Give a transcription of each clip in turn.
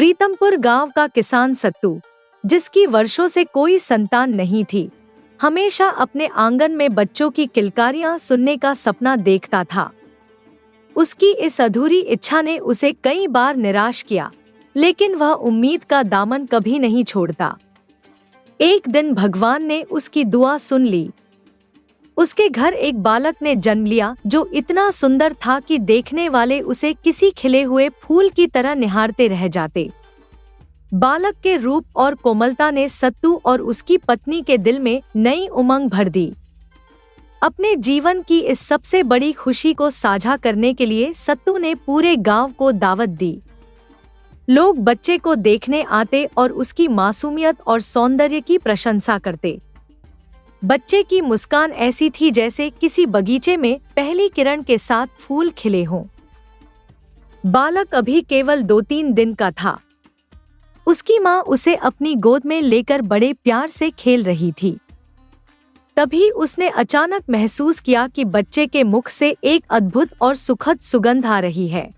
प्रीतमपुर गांव का किसान सत्तू, जिसकी वर्षों से कोई संतान नहीं थी, हमेशा अपने आंगन में बच्चों की किलकारियां सुनने का सपना देखता था। उसकी इस अधूरी इच्छा ने उसे कई बार निराश किया, लेकिन वह उम्मीद का दामन कभी नहीं छोड़ता। एक दिन भगवान ने उसकी दुआ सुन ली। उसके घर एक बालक ने जन्म लिया जो इतना सुंदर था कि देखने वाले उसे किसी खिले हुए फूल की तरह निहारते रह जाते। बालक के रूप और कोमलता ने सत्तू और उसकी पत्नी के दिल में नई उमंग भर दी। अपने जीवन की इस सबसे बड़ी खुशी को साझा करने के लिए सत्तू ने पूरे गांव को दावत दी। लोग बच्चे को देखने आते और उसकी मासूमियत और सौंदर्य की प्रशंसा करते। बच्चे की मुस्कान ऐसी थी जैसे किसी बगीचे में पहली किरण के साथ फूल खिले हों। बालक अभी केवल 2-3 दिन का था। उसकी माँ उसे अपनी गोद में लेकर बड़े प्यार से खेल रही थी। तभी उसने अचानक महसूस किया कि बच्चे के मुख से एक अद्भुत और सुखद सुगंध आ रही है।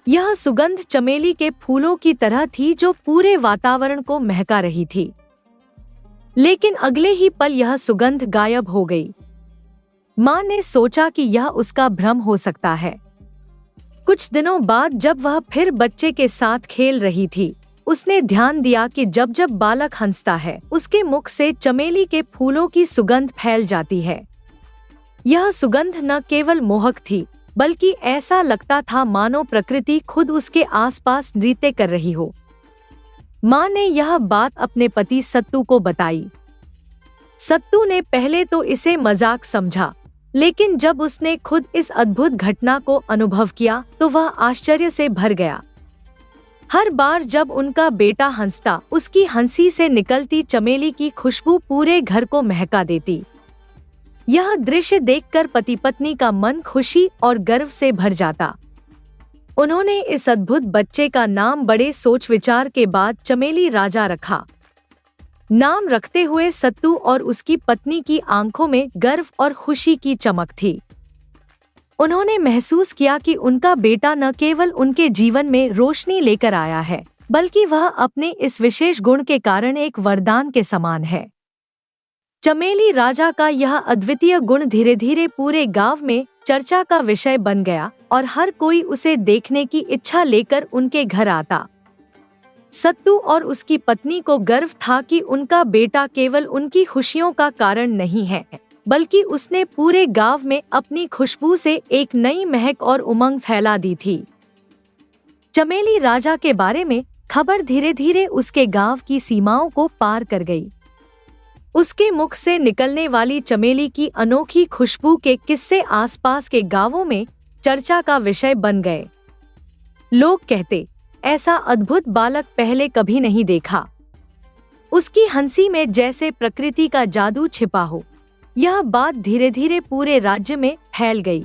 यह सुगंध चमेली के फूलों की तरह थी जो पूरे वातावरण को महका रही थी। लेकिन अगले ही पल यह सुगंध गायब हो गई। माँ ने सोचा कि यह उसका भ्रम हो सकता है। कुछ दिनों बाद जब वह फिर बच्चे के साथ खेल रही थी, उसने ध्यान दिया कि जब जब बालक हंसता है, उसके मुख से चमेली के फूलों की सुगंध फैल जाती है। यह सुगंध न केवल मोहक थी, बल्कि ऐसा लगता था मानो प्रकृति खुद उसके आसपास नृत्य कर रही हो। माँ ने यह बात अपने पति सत्तू को बताई। सत्तू ने पहले तो इसे मजाक समझा, लेकिन जब उसने खुद इस अद्भुत घटना को अनुभव किया तो वह आश्चर्य से भर गया। हर बार जब उनका बेटा हंसता, उसकी हंसी से निकलती चमेली की खुशबू पूरे घर को महका देती। यह दृश्य देखकर पति पत्नी का मन खुशी और गर्व से भर जाता। उन्होंने इस अद्भुत बच्चे का नाम बड़े सोच विचार के बाद चमेली राजा रखा। नाम रखते हुए सत्तू और उसकी पत्नी की आंखों में गर्व और खुशी की चमक थी। उन्होंने महसूस किया कि उनका बेटा न केवल उनके जीवन में रोशनी लेकर आया है, बल्कि वह अपने इस विशेष गुण के कारण एक वरदान के समान है। चमेली राजा का यह अद्वितीय गुण धीरे धीरे पूरे गांव में चर्चा का विषय बन गया और हर कोई उसे देखने की इच्छा लेकर उनके घर आता। सत्तू और उसकी पत्नी को गर्व था कि उनका बेटा केवल उनकी खुशियों का कारण नहीं है, बल्कि उसने पूरे गांव में अपनी खुशबू से एक नई महक और उमंग फैला दी थी। चमेली राजा के बारे में खबर धीरे धीरे उसके गांव की सीमाओं को पार कर गई। उसके मुख से निकलने वाली चमेली की अनोखी खुशबू के किस्से आसपास के गांवों में चर्चा का विषय बन गए। लोग कहते, ऐसा अद्भुत बालक पहले कभी नहीं देखा। उसकी हंसी में जैसे प्रकृति का जादू छिपा हो। यह बात धीरे धीरे पूरे राज्य में फैल गई।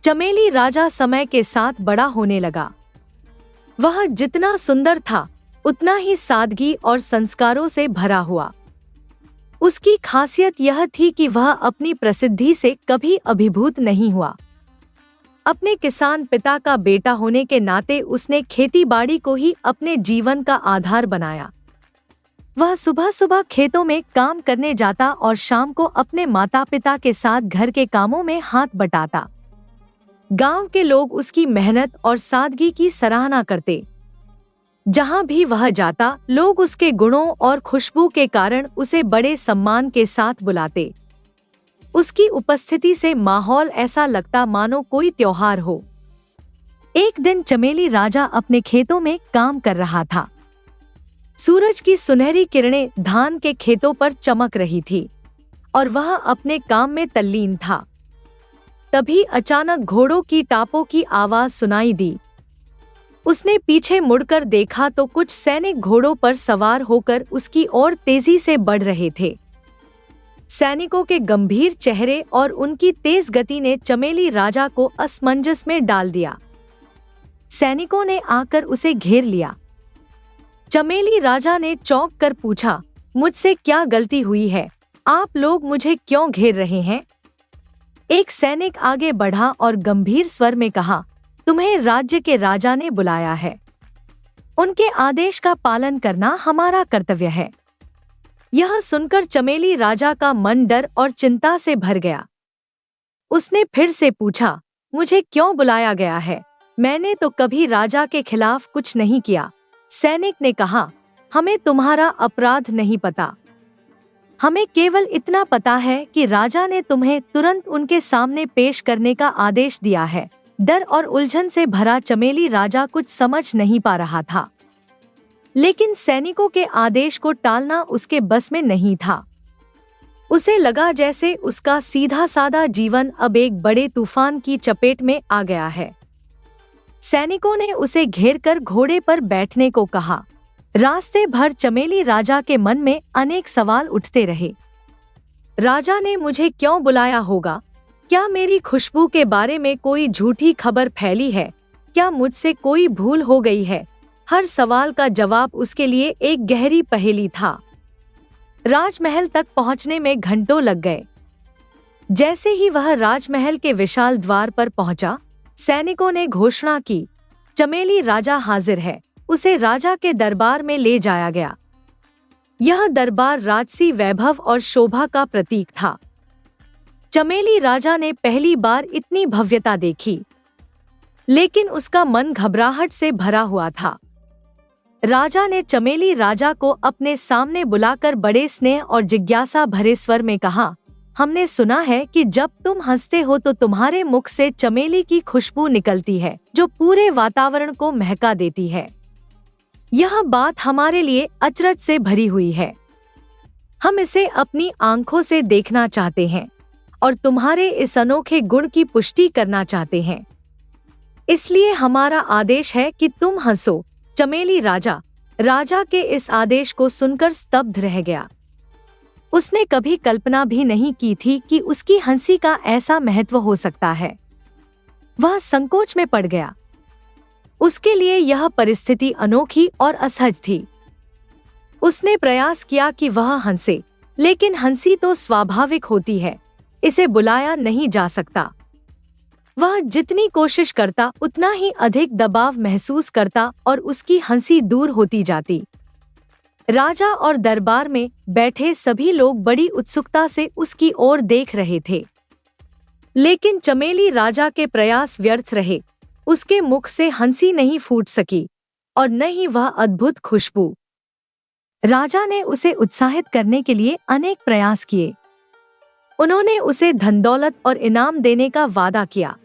चमेली राजा समय के साथ बड़ा होने लगा। वह जितना सुंदर था, उतना ही सादगी और संस्कारों से भरा हुआ। उसकी खासियत यह थी कि वह अपनी प्रसिद्धि से कभी अभिभूत नहीं हुआ। अपने किसान पिता का बेटा होने के नाते उसने खेती-बाड़ी को ही अपने जीवन का आधार बनाया। वह सुबह सुबह खेतों में काम करने जाता और शाम को अपने माता पिता के साथ घर के कामों में हाथ बटाता। गांव के लोग उसकी मेहनत और सादगी की सराहना करते। जहां भी वह जाता, लोग उसके गुणों और खुशबू के कारण उसे बड़े सम्मान के साथ बुलाते। उसकी उपस्थिति से माहौल ऐसा लगता मानो कोई त्योहार हो। एक दिन चमेली राजा अपने खेतों में काम कर रहा था। सूरज की सुनहरी किरणें धान के खेतों पर चमक रही थी और वह अपने काम में तल्लीन था। तभी अचानक घोड़ों की टापों की आवाज सुनाई दी। उसने पीछे मुड़कर देखा तो कुछ सैनिक घोड़ों पर सवार होकर उसकी ओर तेजी से बढ़ रहे थे। सैनिकों के गंभीर चेहरे और उनकी तेज गति ने चमेली राजा को असमंजस में डाल दिया। सैनिकों ने आकर उसे घेर लिया। चमेली राजा ने चौंक कर पूछा, मुझसे क्या गलती हुई है? आप लोग मुझे क्यों घेर रहे हैं? एक सैनिक आगे बढ़ा और गंभीर स्वर में कहा, तुम्हें राज्य के राजा ने बुलाया है। उनके आदेश का पालन करना हमारा कर्तव्य है। यह सुनकर चमेली राजा का मन डर और चिंता से भर गया। उसने फिर से पूछा, मुझे क्यों बुलाया गया है? मैंने तो कभी राजा के खिलाफ कुछ नहीं किया। सैनिक ने कहा, हमें तुम्हारा अपराध नहीं पता। हमें केवल इतना पता है कि राजा ने तुम्हें तुरंत उनके सामने पेश करने का आदेश दिया है। डर और उलझन से भरा चमेली राजा कुछ समझ नहीं पा रहा था, लेकिन सैनिकों के आदेश को टालना उसके बस में नहीं था। उसे लगा जैसे उसका सीधा साधा जीवन अब एक बड़े तूफान की चपेट में आ गया है। सैनिकों ने उसे घेरकर घोड़े पर बैठने को कहा। रास्ते भर चमेली राजा के मन में अनेक सवाल उठते रहे। राजा ने मुझे क्यों बुलाया होगा? क्या मेरी खुशबू के बारे में कोई झूठी खबर फैली है? क्या मुझसे कोई भूल हो गई है? हर सवाल का जवाब उसके लिए एक गहरी पहेली था। राजमहल तक पहुंचने में घंटों लग गए। जैसे ही वह राजमहल के विशाल द्वार पर पहुंचा, सैनिकों ने घोषणा की, चमेली राजा हाजिर है। उसे राजा के दरबार में ले जाया गया। यह दरबार राजसी वैभव और शोभा का प्रतीक था। चमेली राजा ने पहली बार इतनी भव्यता देखी, लेकिन उसका मन घबराहट से भरा हुआ था। राजा ने चमेली राजा को अपने सामने बुलाकर बड़े स्नेह और जिज्ञासा भरे स्वर में कहा, हमने सुना है कि जब तुम हंसते हो तो तुम्हारे मुख से चमेली की खुशबू निकलती है, जो पूरे वातावरण को महका देती है। यह बात हमारे लिए अचरज से भरी हुई है। हम इसे अपनी आंखों से देखना चाहते हैं और तुम्हारे इस अनोखे गुण की पुष्टि करना चाहते हैं। इसलिए हमारा आदेश है कि तुम हंसो। चमेली राजा के इस आदेश को सुनकर स्तब्ध रह गया। उसने कभी कल्पना भी नहीं की थी कि उसकी हंसी का ऐसा महत्व हो सकता है। वह संकोच में पड़ गया। उसके लिए यह परिस्थिति अनोखी और असहज थी। उसने प्रयास किया कि वह हंसे, लेकिन हंसी तो स्वाभाविक होती है, इसे बुलाया नहीं जा सकता। वह जितनी कोशिश करता उतना ही अधिक दबाव महसूस करता और उसकी हंसी दूर होती जाती। राजा और दरबार में बैठे सभी लोग बड़ी उत्सुकता से उसकी ओर देख रहे थे, लेकिन चमेली राजा के प्रयास व्यर्थ रहे। उसके मुख से हंसी नहीं फूट सकी और न ही वह अद्भुत खुशबू। राजा ने उसे उत्साहित करने के लिए अनेक प्रयास किए। उन्होंने उसे धन दौलत और इनाम देने का वादा किया।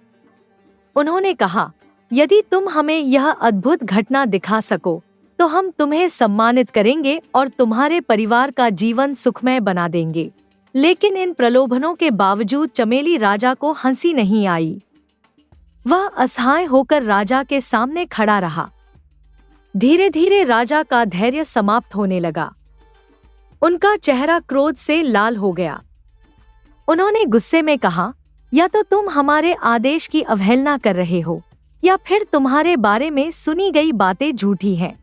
उन्होंने कहा, यदि तुम हमें यह अद्भुत घटना दिखा सको तो हम तुम्हें सम्मानित करेंगे और तुम्हारे परिवार का जीवन सुखमय बना देंगे। लेकिन इन प्रलोभनों के बावजूद चमेली राजा को हंसी नहीं आई। वह असहाय होकर राजा के सामने खड़ा रहा। धीरे धीरे राजा का धैर्य समाप्त होने लगा। उनका चेहरा क्रोध से लाल हो गया। उन्होंने गुस्से में कहा, या तो तुम हमारे आदेश की अवहेलना कर रहे हो, या फिर तुम्हारे बारे में सुनी गई बातें झूठी हैं।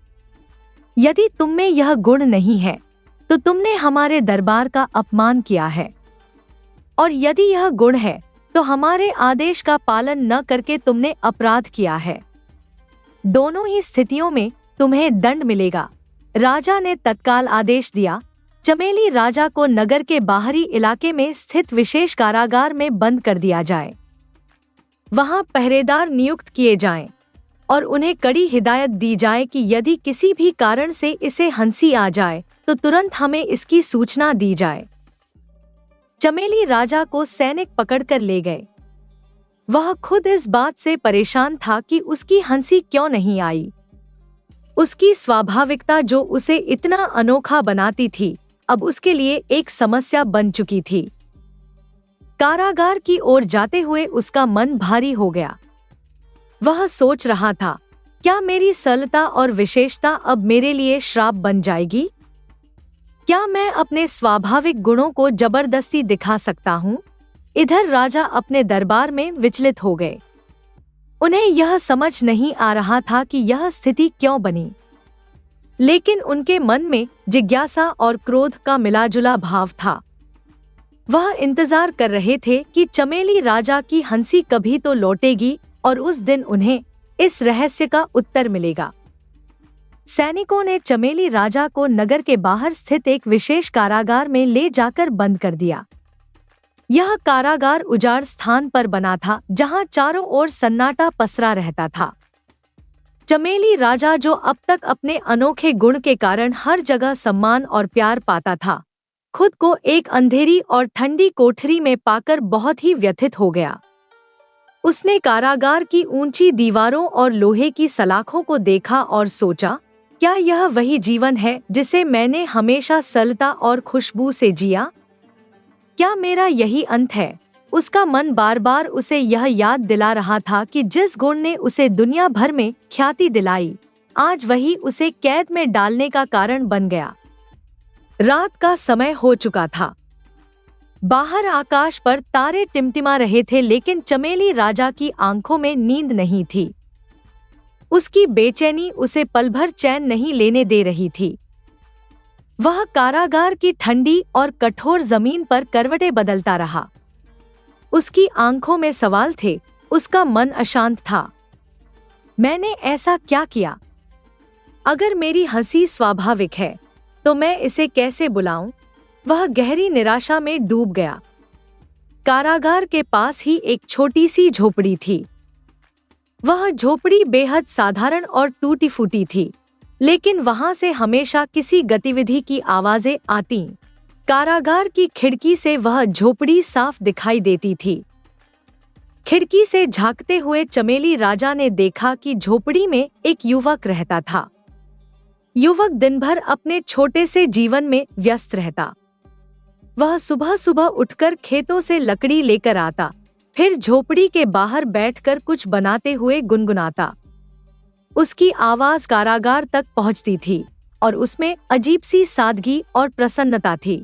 यदि तुम में यह गुण नहीं है तो तुमने हमारे दरबार का अपमान किया है, और यदि यह गुण है तो हमारे आदेश का पालन न करके तुमने अपराध किया है। दोनों ही स्थितियों में तुम्हें दंड मिलेगा। राजा ने तत्काल आदेश दिया, चमेली राजा को नगर के बाहरी इलाके में स्थित विशेष कारागार में बंद कर दिया जाए। वहां पहरेदार नियुक्त किए जाएं और उन्हें कड़ी हिदायत दी जाए कि यदि किसी भी कारण से इसे हंसी आ जाए तो तुरंत हमें इसकी सूचना दी जाए। चमेली राजा को सैनिक पकड़कर ले गए। वह खुद इस बात से परेशान था कि उसकी हंसी क्यों नहीं आई। उसकी स्वाभाविकता जो उसे इतना अनोखा बनाती थी, अब उसके लिए एक समस्या बन चुकी थी। कारागार की ओर जाते हुए उसका मन भारी हो गया। वह सोच रहा था, क्या मेरी सरलता और विशेषता अब मेरे लिए श्राप बन जाएगी? क्या मैं अपने स्वाभाविक गुणों को जबरदस्ती दिखा सकता हूँ? इधर राजा अपने दरबार में विचलित हो गए। उन्हें यह समझ नहीं आ रहा था कि यह स्थिति क्यों बनी, लेकिन उनके मन में जिज्ञासा और क्रोध का मिलाजुला भाव था। वह इंतजार कर रहे थे कि चमेली राजा की हंसी कभी तो लौटेगी और उस दिन उन्हें इस रहस्य का उत्तर मिलेगा। सैनिकों ने चमेली राजा को नगर के बाहर स्थित एक विशेष कारागार में ले जाकर बंद कर दिया। यह कारागार उजाड़ स्थान पर बना था, जहां चारों ओर सन्नाटा पसरा रहता था। चमेली राजा, जो अब तक अपने अनोखे गुण के कारण हर जगह सम्मान और प्यार पाता था, खुद को एक अंधेरी और ठंडी कोठरी में पाकर बहुत ही व्यथित हो गया। उसने कारागार की ऊंची दीवारों और लोहे की सलाखों को देखा और सोचा, क्या यह वही जीवन है जिसे मैंने हमेशा सरलता और खुशबू से जिया? क्या मेरा यही अंत है? उसका मन बार बार उसे यह याद दिला रहा था कि जिस गुण ने उसे दुनिया भर में ख्याति दिलाई, आज वही उसे कैद में डालने का कारण बन गया। रात का समय हो चुका था। बाहर आकाश पर तारे टिमटिमा रहे थे, लेकिन चमेली राजा की आंखों में नींद नहीं थी। उसकी बेचैनी उसे पल भर चैन नहीं लेने दे रही थी। वह कारागार की ठंडी और कठोर जमीन पर करवटें बदलता रहा। उसकी आंखों में सवाल थे, उसका मन अशांत था। मैंने ऐसा क्या किया? अगर मेरी हंसी स्वाभाविक है, तो मैं इसे कैसे बुलाऊं? वह गहरी निराशा में डूब गया। कारागार के पास ही एक छोटी सी झोपड़ी थी। वह झोपड़ी बेहद साधारण और टूटी फूटी थी, लेकिन वहां से हमेशा किसी गतिविधि की आवाजें आती। कारागार की खिड़की से वह झोपड़ी साफ दिखाई देती थी। खिड़की से झांकते हुए चमेली राजा ने देखा कि झोपड़ी में एक युवक रहता था। युवक दिन भर अपने छोटे से जीवन में व्यस्त रहता। वह सुबह सुबह उठकर खेतों से लकड़ी लेकर आता, फिर झोपड़ी के बाहर बैठकर कुछ बनाते हुए गुनगुनाता। उसकी आवाज कारागार तक पहुंचती थी और उसमें अजीब सी सादगी और प्रसन्नता थी।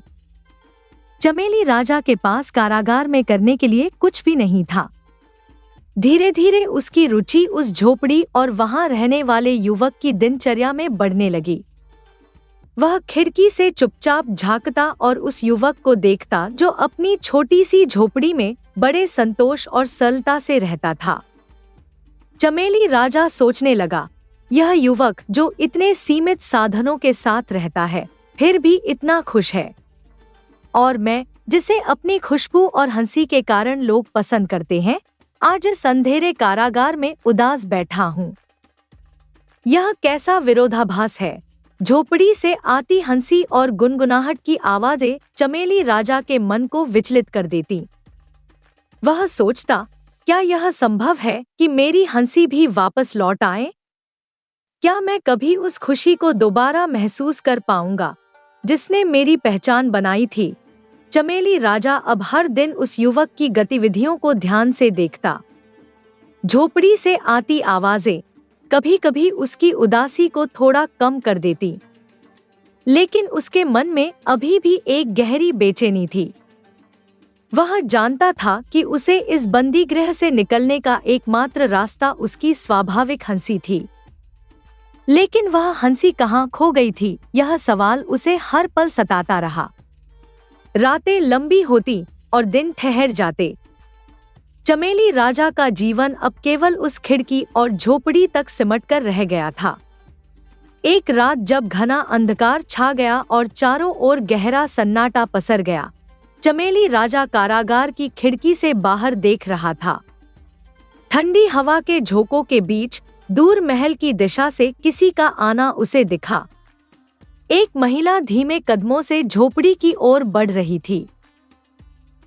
चमेली राजा के पास कारागार में करने के लिए कुछ भी नहीं था। धीरे धीरे उसकी रुचि उस झोपड़ी और वहां रहने वाले युवक की दिनचर्या में बढ़ने लगी। वह खिड़की से चुपचाप झांकता और उस युवक को देखता, जो अपनी छोटी सी झोपड़ी में बड़े संतोष और सरलता से रहता था। चमेली राजा सोचने लगा, यह युवक जो इतने सीमित साधनों के साथ रहता है, फिर भी इतना खुश है, और मैं, जिसे अपनी खुशबू और हंसी के कारण लोग पसंद करते हैं, आज इस अंधेरे कारागार में उदास बैठा हूँ। यह कैसा विरोधाभास है? झोपड़ी से आती हंसी और गुनगुनाहट की आवाजें चमेली राजा के मन को विचलित कर देती। वह सोचता, क्या यह संभव है कि मेरी हंसी भी वापस लौट आए? क्या मैं कभी उस खुशी को दोबारा महसूस कर पाऊंगा जिसने मेरी पहचान बनाई थी? चमेली राजा अब हर दिन उस युवक की गतिविधियों को ध्यान से देखता। झोपड़ी से आती आवाजें कभी कभी उसकी उदासी को थोड़ा कम कर देती, लेकिन उसके मन में अभी भी एक गहरी बेचैनी थी। वह जानता था कि उसे इस बंदीगृह से निकलने का एकमात्र रास्ता उसकी स्वाभाविक हंसी थी। लेकिन वह हंसी कहाँ खो गई थी, यह सवाल उसे हर पल सताता रहा। रातें लंबी होती और दिन ठहर जाते। चमेली राजा का जीवन अब केवल उस खिड़की और झोपड़ी तक सिमटकर रह गया था। एक रात जब घना अंधकार छा गया और चारों ओर गहरा सन्नाटा पसर गया, चमेली राजा कारागार की खिड़की से बाहर देख रहा था। ठंडी हवा के झोंकों के बीच दूर महल की दिशा से किसी का आना उसे दिखा। एक महिला धीमे कदमों से झोपड़ी की ओर बढ़ रही थी।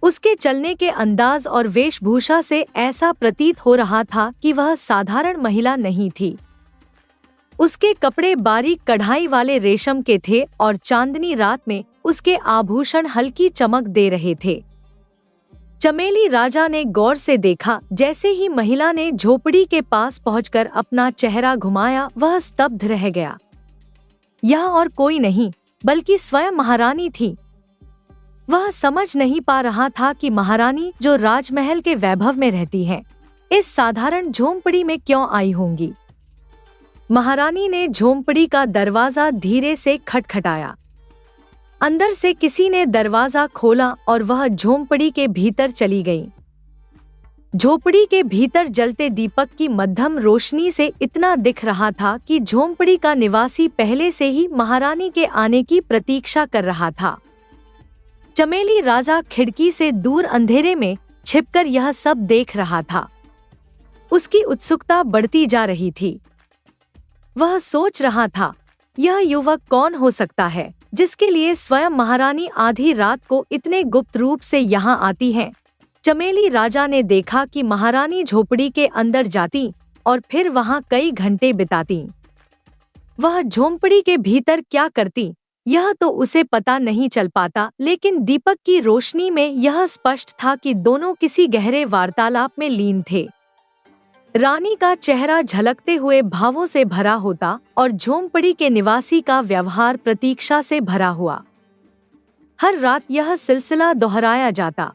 उसके चलने के अंदाज और वेशभूषा से ऐसा प्रतीत हो रहा था कि वह साधारण महिला नहीं थी। उसके कपड़े बारीक कढ़ाई वाले रेशम के थे और चांदनी रात में उसके आभूषण हल्की चमक दे रहे थे। चमेली राजा ने गौर से देखा। जैसे ही महिला ने झोपड़ी के पास पहुंचकर अपना चेहरा घुमाया, वह स्तब्ध रह गया। यह और कोई नहीं बल्कि स्वयं महारानी थी। वह समझ नहीं पा रहा था कि महारानी, जो राजमहल के वैभव में रहती हैं, इस साधारण झोंपड़ी में क्यों आई होंगी। महारानी ने झोंपड़ी का दरवाजा धीरे से खटखटाया। अंदर से किसी ने दरवाजा खोला और वह झोंपड़ी के भीतर चली गई। झोपड़ी के भीतर जलते दीपक की मध्यम रोशनी से इतना दिख रहा था कि झोंपड़ी का निवासी पहले से ही महारानी के आने की प्रतीक्षा कर रहा था। चमेली राजा खिड़की से दूर अंधेरे में छिपकर यह सब देख रहा था। उसकी उत्सुकता बढ़ती जा रही थी। वह सोच रहा था, यह युवक कौन हो सकता है जिसके लिए स्वयं महारानी आधी रात को इतने गुप्त रूप से यहाँ आती हैं। चमेली राजा ने देखा कि महारानी झोपड़ी के अंदर जाती और फिर वहां कई घंटे बिताती। वह झोंपड़ी के भीतर क्या करती यह तो उसे पता नहीं चल पाता, लेकिन दीपक की रोशनी में यह स्पष्ट था कि दोनों किसी गहरे वार्तालाप में लीन थे। रानी का चेहरा झलकते हुए भावों से भरा होता और झोंपड़ी के निवासी का व्यवहार प्रतीक्षा से भरा हुआ। हर रात यह सिलसिला दोहराया जाता।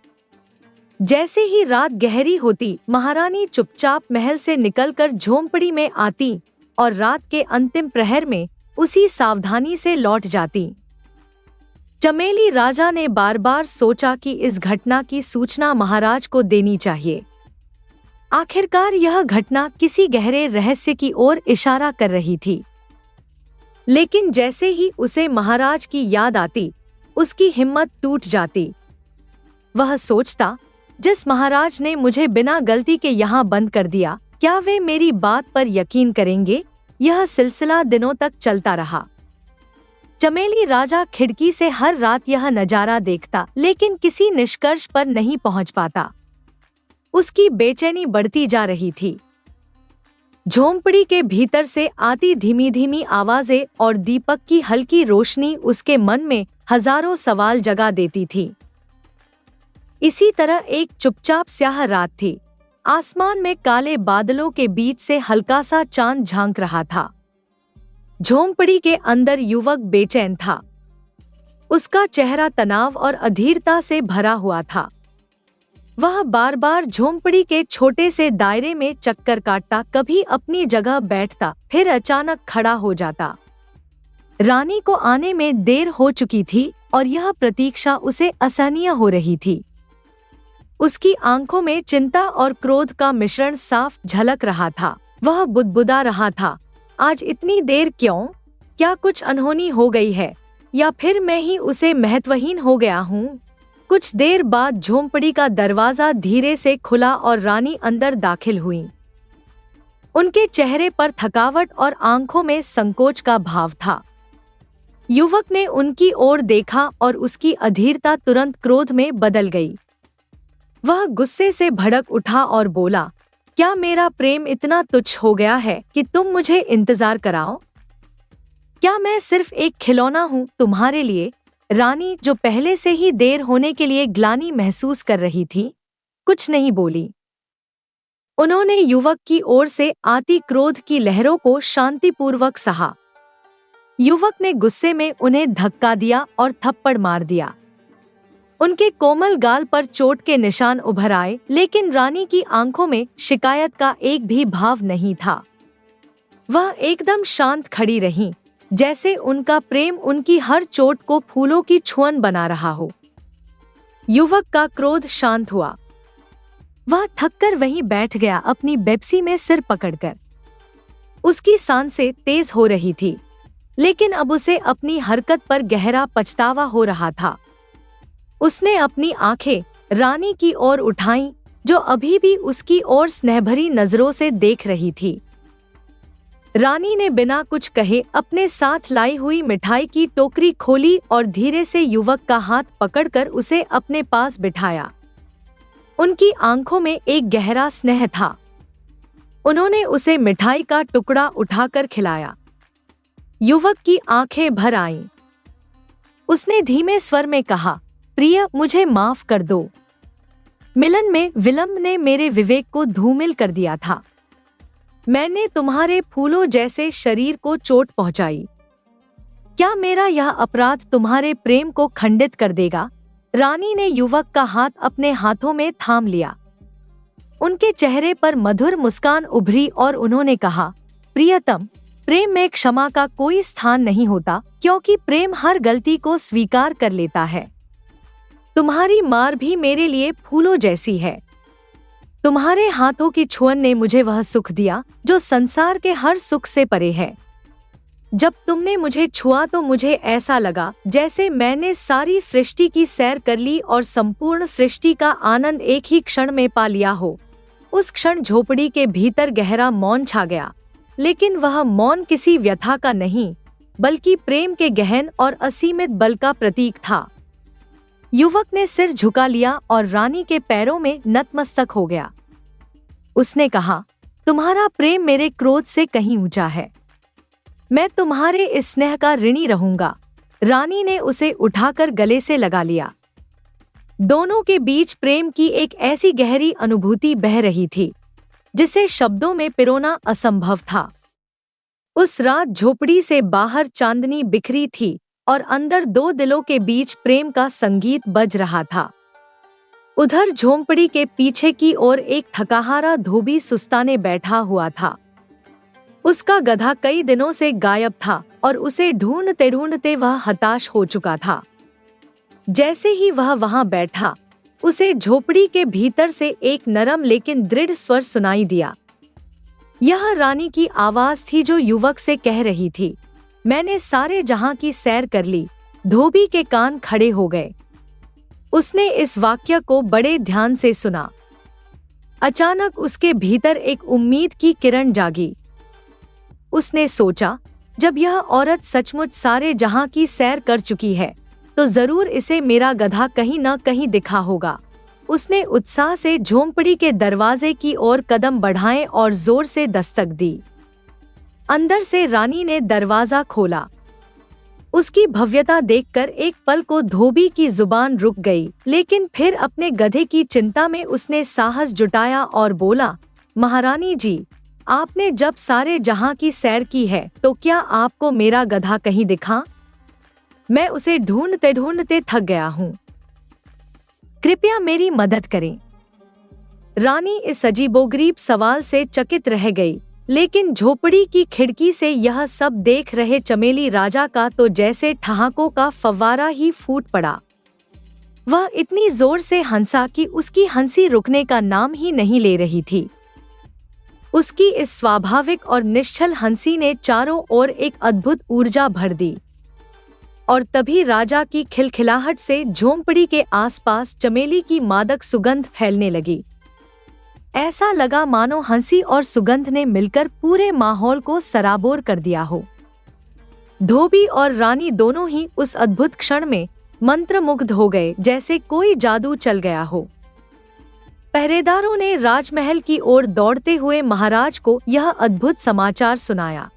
जैसे ही रात गहरी होती, महारानी चुपचाप महल से निकलकर झोंपड़ी में आती और रात के अंतिम प्रहर में उसी सावधानी से लौट जाती। चमेली राजा ने बार बार सोचा कि इस घटना की सूचना महाराज को देनी चाहिए। आखिरकार यह घटना किसी गहरे रहस्य की ओर इशारा कर रही थी। लेकिन जैसे ही उसे महाराज की याद आती, उसकी हिम्मत टूट जाती। वह सोचता, जिस महाराज ने मुझे बिना गलती के यहाँ बंद कर दिया, क्या वे मेरी बात पर यकीन करेंगे? यह सिलसिला दिनों तक चलता रहा। चमेली राजा खिड़की से हर रात यह नजारा देखता, लेकिन किसी निष्कर्ष पर नहीं पहुंच पाता। उसकी बेचैनी बढ़ती जा रही थी। झोंपड़ी के भीतर से आती धीमी धीमी आवाजें और दीपक की हल्की रोशनी उसके मन में हजारों सवाल जगा देती थी। इसी तरह एक चुपचाप स्याह रात थी। आसमान में काले बादलों के बीच से हल्का सा चांद झांक रहा था। झोंपड़ी के अंदर युवक बेचैन था। उसका चेहरा तनाव और अधीरता से भरा हुआ था। वह बार बार झोंपड़ी के छोटे से दायरे में चक्कर काटता, कभी अपनी जगह बैठता, फिर अचानक खड़ा हो जाता। रानी को आने में देर हो चुकी थी और यह प्रतीक्षा उसे असहनीय हो रही थी। उसकी आंखों में चिंता और क्रोध का मिश्रण साफ झलक रहा था। वह बुदबुदा रहा था, आज इतनी देर क्यों? क्या कुछ अनहोनी हो गई है या फिर मैं ही उसे महत्वहीन हो गया हूँ? कुछ देर बाद झोंपड़ी का दरवाजा धीरे से खुला और रानी अंदर दाखिल हुई। उनके चेहरे पर थकावट और आंखों में संकोच का भाव था। युवक ने उनकी ओर देखा और उसकी अधीरता तुरंत क्रोध में बदल गई। वह गुस्से से भड़क उठा और बोला, क्या मेरा प्रेम इतना तुच्छ हो गया है कि तुम मुझे इंतजार कराओ? क्या मैं सिर्फ एक खिलौना हूँ तुम्हारे लिए? रानी, जो पहले से ही देर होने के लिए ग्लानि महसूस कर रही थी, कुछ नहीं बोली। उन्होंने युवक की ओर से आती क्रोध की लहरों को शांतिपूर्वक सहा। युवक ने गुस्से में उन्हें धक्का दिया और थप्पड़ मार दिया। उनके कोमल गाल पर चोट के निशान उभर आए, लेकिन रानी की आंखों में शिकायत का एक भी भाव नहीं था। वह एकदम शांत खड़ी रहीं, जैसे उनका प्रेम उनकी हर चोट को फूलों की छुअन बना रहा हो। युवक का क्रोध शांत हुआ। वह थककर वहीं बैठ गया, अपनी बेप्सी में सिर पकड़कर। उसकी सांसें तेज हो रही थी, लेकिन अब उसे अपनी हरकत पर गहरा पछतावा हो रहा था। उसने अपनी आंखें रानी की ओर उठाईं, जो अभी भी उसकी ओर स्नेहभरी नजरों से देख रही थी। रानी ने बिना कुछ कहे अपने साथ लाई हुई मिठाई की टोकरी खोली और धीरे से युवक का हाथ पकड़कर उसे अपने पास बिठाया। उनकी आंखों में एक गहरा स्नेह था। उन्होंने उसे मिठाई का टुकड़ा उठाकर खिलाया। युवक की आंखें भर आईं। उसने धीमे स्वर में कहा, प्रिय, मुझे माफ कर दो। मिलन में विलंब ने मेरे विवेक को धूमिल कर दिया था। मैंने तुम्हारे फूलों जैसे शरीर को चोट पहुंचाई। क्या मेरा यह अपराध तुम्हारे प्रेम को खंडित कर देगा? रानी ने युवक का हाथ अपने हाथों में थाम लिया। उनके चेहरे पर मधुर मुस्कान उभरी और उन्होंने कहा, प्रियतम, प्रेम में क्षमा का कोई स्थान नहीं होता, क्योंकि प्रेम हर गलती को स्वीकार कर लेता है। तुम्हारी मार भी मेरे लिए फूलों जैसी है। तुम्हारे हाथों की छुअन ने मुझे वह सुख दिया जो संसार के हर सुख से परे है। जब तुमने मुझे छुआ तो मुझे ऐसा लगा जैसे मैंने सारी सृष्टि की सैर कर ली और संपूर्ण सृष्टि का आनंद एक ही क्षण में पा लिया हो। उस क्षण झोपड़ी के भीतर गहरा मौन छा गया, लेकिन वह मौन किसी व्यथा का नहीं, बल्कि प्रेम के गहन और असीमित बल का प्रतीक था। युवक ने सिर झुका लिया और रानी के पैरों में नतमस्तक हो गया। उसने कहा, तुम्हारा प्रेम मेरे क्रोध से कहीं ऊंचा है। मैं तुम्हारे इस स्नेह का ऋणी रहूंगा। रानी ने उसे उठाकर गले से लगा लिया। दोनों के बीच प्रेम की एक ऐसी गहरी अनुभूति बह रही थी जिसे शब्दों में पिरोना असंभव था। उस रात झोपड़ी से बाहर चांदनी बिखरी थी और अंदर दो दिलों के बीच प्रेम का संगीत बज रहा था। उधर झोंपड़ी के पीछे की ओर एक थकाहारा धोबी सुस्ताने बैठा हुआ था। उसका गधा कई दिनों से गायब था और उसे ढूंढते ढूंढते वह हताश हो चुका था। जैसे ही वह वहां बैठा, उसे झोपड़ी के भीतर से एक नरम लेकिन दृढ़ स्वर सुनाई दिया। यह रानी की आवाज थी जो युवक से कह रही थी, मैंने सारे जहां की सैर कर ली। धोबी के कान खड़े हो गए। उसने इस वाक्य को बड़े ध्यान से सुना। अचानक उसके भीतर एक उम्मीद की किरण जागी। उसने सोचा, जब यह औरत सचमुच सारे जहां की सैर कर चुकी है तो जरूर इसे मेरा गधा कहीं न कहीं दिखा होगा। उसने उत्साह से झोंपड़ी के दरवाजे की ओर कदम बढ़ाए और जोर से दस्तक दी। अंदर से रानी ने दरवाजा खोला। उसकी भव्यता देखकर एक पल को धोबी की जुबान रुक गई, लेकिन फिर अपने गधे की चिंता में उसने साहस जुटाया और बोला, महारानी जी, आपने जब सारे जहां की सैर की है तो क्या आपको मेरा गधा कहीं दिखा? मैं उसे ढूंढते ढूंढते थक गया हूँ। कृपया मेरी मदद करें। रानी इस अजीबोगरीब सवाल से चकित रह गई, लेकिन झोपड़ी की खिड़की से यह सब देख रहे चमेली राजा का तो जैसे ठहाकों का फव्वारा ही फूट पड़ा। वह इतनी जोर से हंसा कि उसकी हंसी रुकने का नाम ही नहीं ले रही थी। उसकी इस स्वाभाविक और निश्चल हंसी ने चारों ओर एक अद्भुत ऊर्जा भर दी और तभी राजा की खिलखिलाहट से झोंपड़ी के आसपास चमेली की मादक सुगंध फैलने लगी। ऐसा लगा मानो हंसी और सुगंध ने मिलकर पूरे माहौल को सराबोर कर दिया हो। धोबी और रानी दोनों ही उस अद्भुत क्षण में मंत्रमुग्ध हो गए, जैसे कोई जादू चल गया हो। पहरेदारों ने राजमहल की ओर दौड़ते हुए महाराज को यह अद्भुत समाचार सुनाया।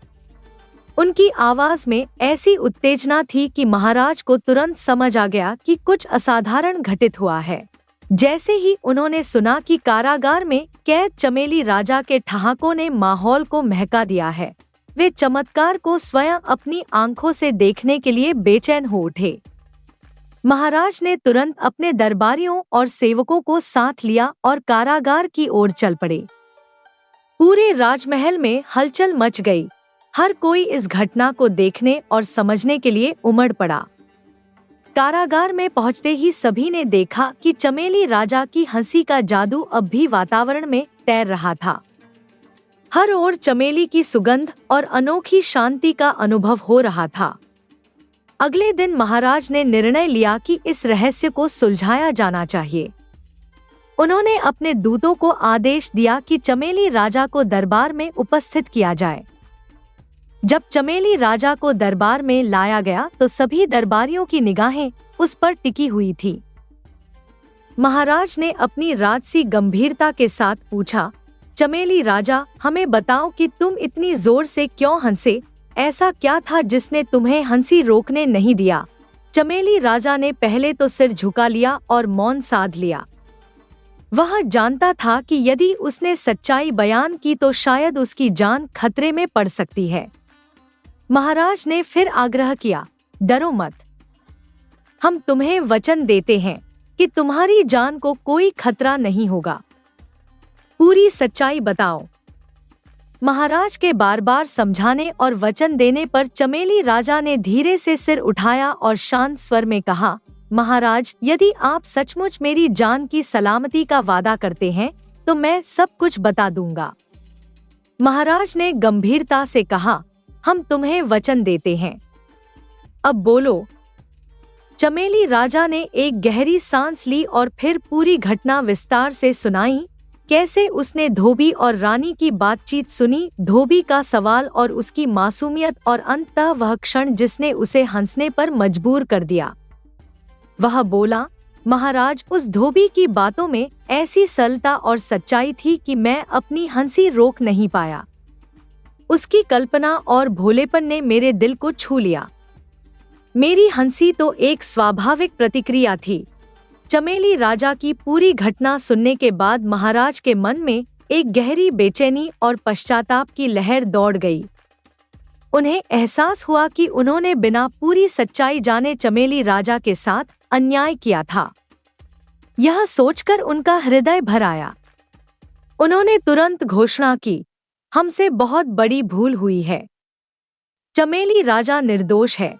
उनकी आवाज में ऐसी उत्तेजना थी कि महाराज को तुरंत समझ आ गया कि कुछ असाधारण घटित हुआ है। जैसे ही उन्होंने सुना कि कारागार में कैद चमेली राजा के ठहाकों ने माहौल को महका दिया है, वे चमत्कार को स्वयं अपनी आंखों से देखने के लिए बेचैन हो उठे। महाराज ने तुरंत अपने दरबारियों और सेवकों को साथ लिया और कारागार की ओर चल पड़े। पूरे राजमहल में हलचल मच गई। हर कोई इस घटना को देखने और समझने के लिए उमड़ पड़ा। कारागार में पहुंचते ही सभी ने देखा कि चमेली राजा की हंसी का जादू अब भी वातावरण में तैर रहा था। हर ओर चमेली की सुगंध और अनोखी शांति का अनुभव हो रहा था। अगले दिन महाराज ने निर्णय लिया कि इस रहस्य को सुलझाया जाना चाहिए। उन्होंने अपने दूतों को आदेश दिया कि चमेली राजा को दरबार में उपस्थित किया जाए। जब चमेली राजा को दरबार में लाया गया तो सभी दरबारियों की निगाहें उस पर टिकी हुई थी। महाराज ने अपनी राजसी गंभीरता के साथ पूछा, चमेली राजा, हमें बताओ कि तुम इतनी जोर से क्यों हंसे? ऐसा क्या था जिसने तुम्हें हंसी रोकने नहीं दिया? चमेली राजा ने पहले तो सिर झुका लिया और मौन साध लिया। वह जानता था कि यदि उसने सच्चाई बयान की तो शायद उसकी जान खतरे में पड़ सकती है। महाराज ने फिर आग्रह किया, डरो मत। हम तुम्हें वचन देते हैं कि तुम्हारी जान को कोई खतरा नहीं होगा। पूरी सच्चाई बताओ। महाराज के बार बार समझाने और वचन देने पर चमेली राजा ने धीरे से सिर उठाया और शांत स्वर में कहा, महाराज, यदि आप सचमुच मेरी जान की सलामती का वादा करते हैं तो मैं सब कुछ बता दूंगा। महाराज ने गंभीरता से कहा, हम तुम्हें वचन देते हैं, अब बोलो। चमेली राजा ने एक गहरी सांस ली और फिर पूरी घटना विस्तार से सुनाई। कैसे उसने धोबी और रानी की बातचीत सुनी, धोबी का सवाल और उसकी मासूमियत, और अंततः वह क्षण जिसने उसे हंसने पर मजबूर कर दिया। वह बोला, महाराज, उस धोबी की बातों में ऐसी सरलता और सच्चाई थी कि मैं अपनी हंसी रोक नहीं पाया। उसकी कल्पना और भोलेपन ने मेरे दिल को छू लिया। मेरी हंसी तो एक स्वाभाविक प्रतिक्रिया थी। चमेली राजा की पूरी घटना सुनने के बाद महाराज के मन में एक गहरी बेचैनी और पश्चाताप की लहर दौड़ गई। उन्हें एहसास हुआ कि उन्होंने बिना पूरी सच्चाई जाने चमेली राजा के साथ अन्याय किया था। यह सोचकर उनका हृदय भर आया। उन्होंने तुरंत घोषणा की, हमसे बहुत बड़ी भूल हुई है। चमेली राजा निर्दोष है।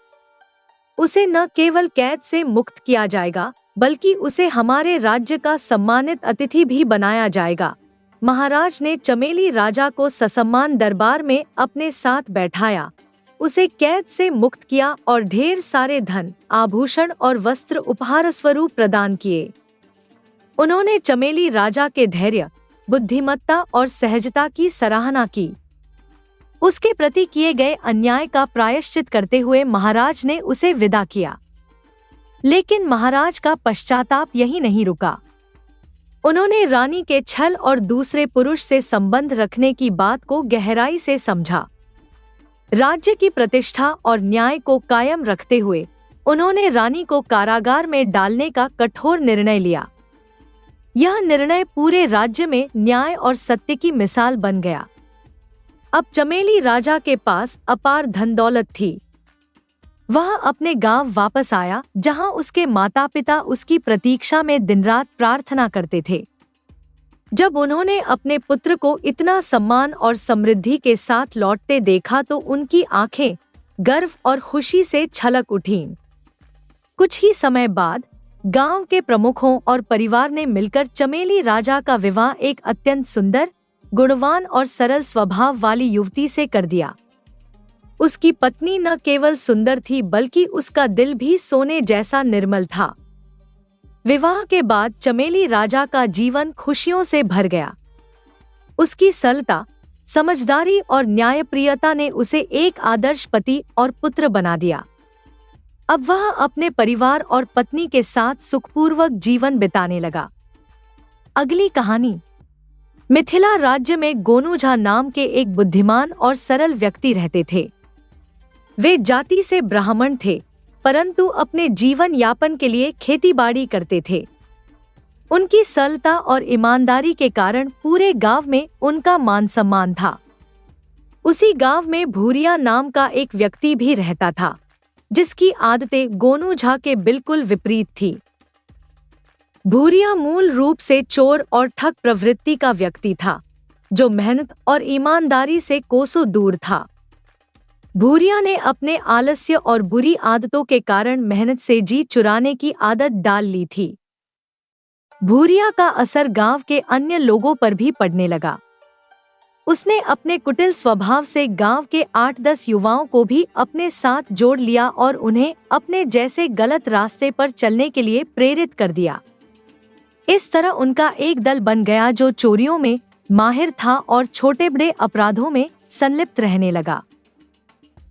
उसे न केवल कैद से मुक्त किया जाएगा, बल्कि उसे हमारे राज्य का सम्मानित अतिथि भी बनाया जाएगा। महाराज ने चमेली राजा को ससम्मान दरबार में अपने साथ बैठाया, उसे कैद से मुक्त किया और ढेर सारे धन, आभूषण और वस्त्र उपहार स्वरूप प्रदान किए। उन्होंने चमेली राजा के धैर्य, बुद्धिमत्ता और सहजता की सराहना की। उसके प्रति किए गए अन्याय का प्रायश्चित करते हुए महाराज ने उसे विदा किया। लेकिन महाराज का पश्चाताप यही नहीं रुका। उन्होंने रानी के छल और दूसरे पुरुष से संबंध रखने की बात को गहराई से समझा। राज्य की प्रतिष्ठा और न्याय को कायम रखते हुए उन्होंने रानी को कारागार में डालने का कठोर निर्णय लिया। यह निर्णय पूरे राज्य में न्याय और सत्य की मिसाल बन गया। अब चमेली राजा के पास अपार धन दौलत थी। वह अपने गांव वापस आया, जहां उसके माता पिता उसकी प्रतीक्षा में दिन रात प्रार्थना करते थे। जब उन्होंने अपने पुत्र को इतना सम्मान और समृद्धि के साथ लौटते देखा तो उनकी आंखें गर्व और खुशी से छलक उठीं। कुछ ही समय बाद गांव के प्रमुखों और परिवार ने मिलकर चमेली राजा का विवाह एक अत्यंत सुंदर, गुणवान और सरल स्वभाव वाली युवती से कर दिया। उसकी पत्नी न केवल सुंदर थी, बल्कि उसका दिल भी सोने जैसा निर्मल था। विवाह के बाद चमेली राजा का जीवन खुशियों से भर गया। उसकी सरलता, समझदारी और न्यायप्रियता ने उसे एक आदर्श पति और पुत्र बना दिया। अब वह अपने परिवार और पत्नी के साथ सुखपूर्वक जीवन बिताने लगा। अगली कहानी। मिथिला राज्य में गोनू झा नाम के एक बुद्धिमान और सरल व्यक्ति रहते थे। वे जाति से ब्राह्मण थे, परंतु अपने जीवन यापन के लिए खेतीबाड़ी करते थे। उनकी सरलता और ईमानदारी के कारण पूरे गांव में उनका मान सम्मान था। उसी गांव में भूरिया नाम का एक व्यक्ति भी रहता था, जिसकी आदतें गोनू झा के बिल्कुल विपरीत थी। भूरिया मूल रूप से चोर और ठग प्रवृत्ति का व्यक्ति था, जो मेहनत और ईमानदारी से कोसों दूर था। भूरिया ने अपने आलस्य और बुरी आदतों के कारण मेहनत से जी चुराने की आदत डाल ली थी। भूरिया का असर गांव के अन्य लोगों पर भी पड़ने लगा। उसने अपने कुटिल स्वभाव से गांव के 8-10 युवाओं को भी अपने साथ जोड़ लिया और उन्हें अपने जैसे गलत रास्ते पर चलने के लिए प्रेरित कर दिया। इस तरह उनका एक दल बन गया जो चोरियों में माहिर था और छोटे बड़े अपराधों में संलिप्त रहने लगा।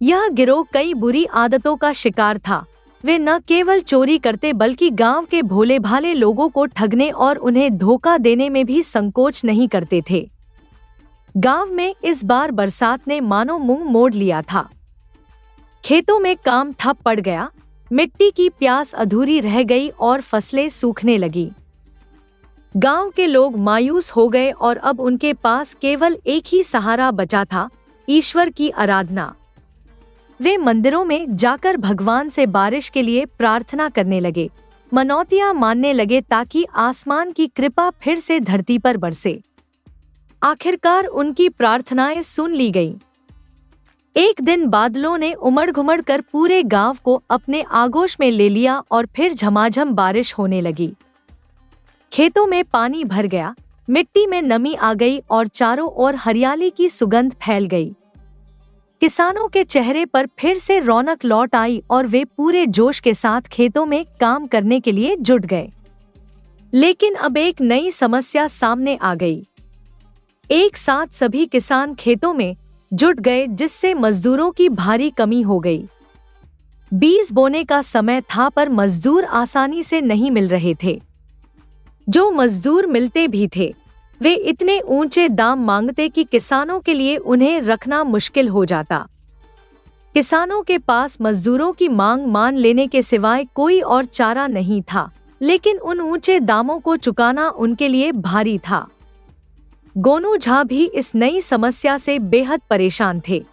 यह गिरोह कई बुरी आदतों का शिकार था। वे न केवल चोरी करते बल्कि गांव के भोले भाले लोगों को ठगने और उन्हें धोखा देने में भी संकोच नहीं करते थे। गांव में इस बार बरसात ने मानो मुंह मोड़ लिया था। खेतों में काम ठप पड़ गया, मिट्टी की प्यास अधूरी रह गई और फसलें सूखने लगी। गांव के लोग मायूस हो गए और अब उनके पास केवल एक ही सहारा बचा था, ईश्वर की आराधना। वे मंदिरों में जाकर भगवान से बारिश के लिए प्रार्थना करने लगे, मनौतियां मानने लगे ताकि आसमान की कृपा फिर से धरती पर बरसे। आखिरकार उनकी प्रार्थनाएं सुन ली गईं। एक दिन बादलों ने उमड़-घुमड़ कर पूरे गांव को अपने आगोश में ले लिया और फिर झमाझम बारिश होने लगी। खेतों में पानी भर गया, मिट्टी में नमी आ गई और चारों ओर हरियाली की सुगंध फैल गई। किसानों के चेहरे पर फिर से रौनक लौट आई और वे पूरे जोश के साथ खेतों में काम करने के लिए जुट गए। लेकिन अब एक नई समस्या सामने आ गई। एक साथ सभी किसान खेतों में जुट गए, जिससे मजदूरों की भारी कमी हो गई। बीज बोने का समय था, पर मजदूर आसानी से नहीं मिल रहे थे। जो मजदूर मिलते भी थे, वे इतने ऊंचे दाम मांगते कि किसानों के लिए उन्हें रखना मुश्किल हो जाता। किसानों के पास मजदूरों की मांग मान लेने के सिवाय कोई और चारा नहीं था, लेकिन उन ऊंचे दामों को चुकाना उनके लिए भारी था। गोनू झा भी इस नई समस्या से बेहद परेशान थे।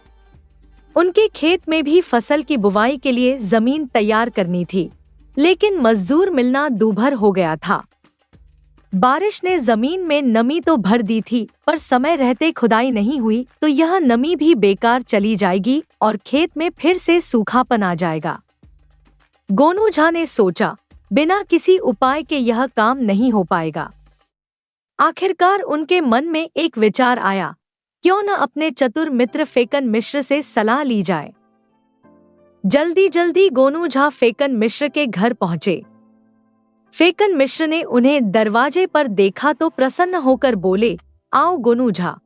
उनके खेत में भी फसल की बुवाई के लिए जमीन तैयार करनी थी, लेकिन मजदूर मिलना दूभर हो गया था। बारिश ने जमीन में नमी तो भर दी थी, पर समय रहते खुदाई नहीं हुई तो यह नमी भी बेकार चली जाएगी और खेत में फिर से सूखापन आ जाएगा। गोनू झा ने सोचा, बिना किसी उपाय के यह काम नहीं हो पाएगा। आखिरकार उनके मन में एक विचार आया, क्यों न अपने चतुर मित्र फेकन मिश्र से सलाह ली जाए। जल्दी जल्दी गोनू झा फेकन मिश्र के घर पहुंचे। फेकन मिश्र ने उन्हें दरवाजे पर देखा तो प्रसन्न होकर बोले, आओ गोनू झा,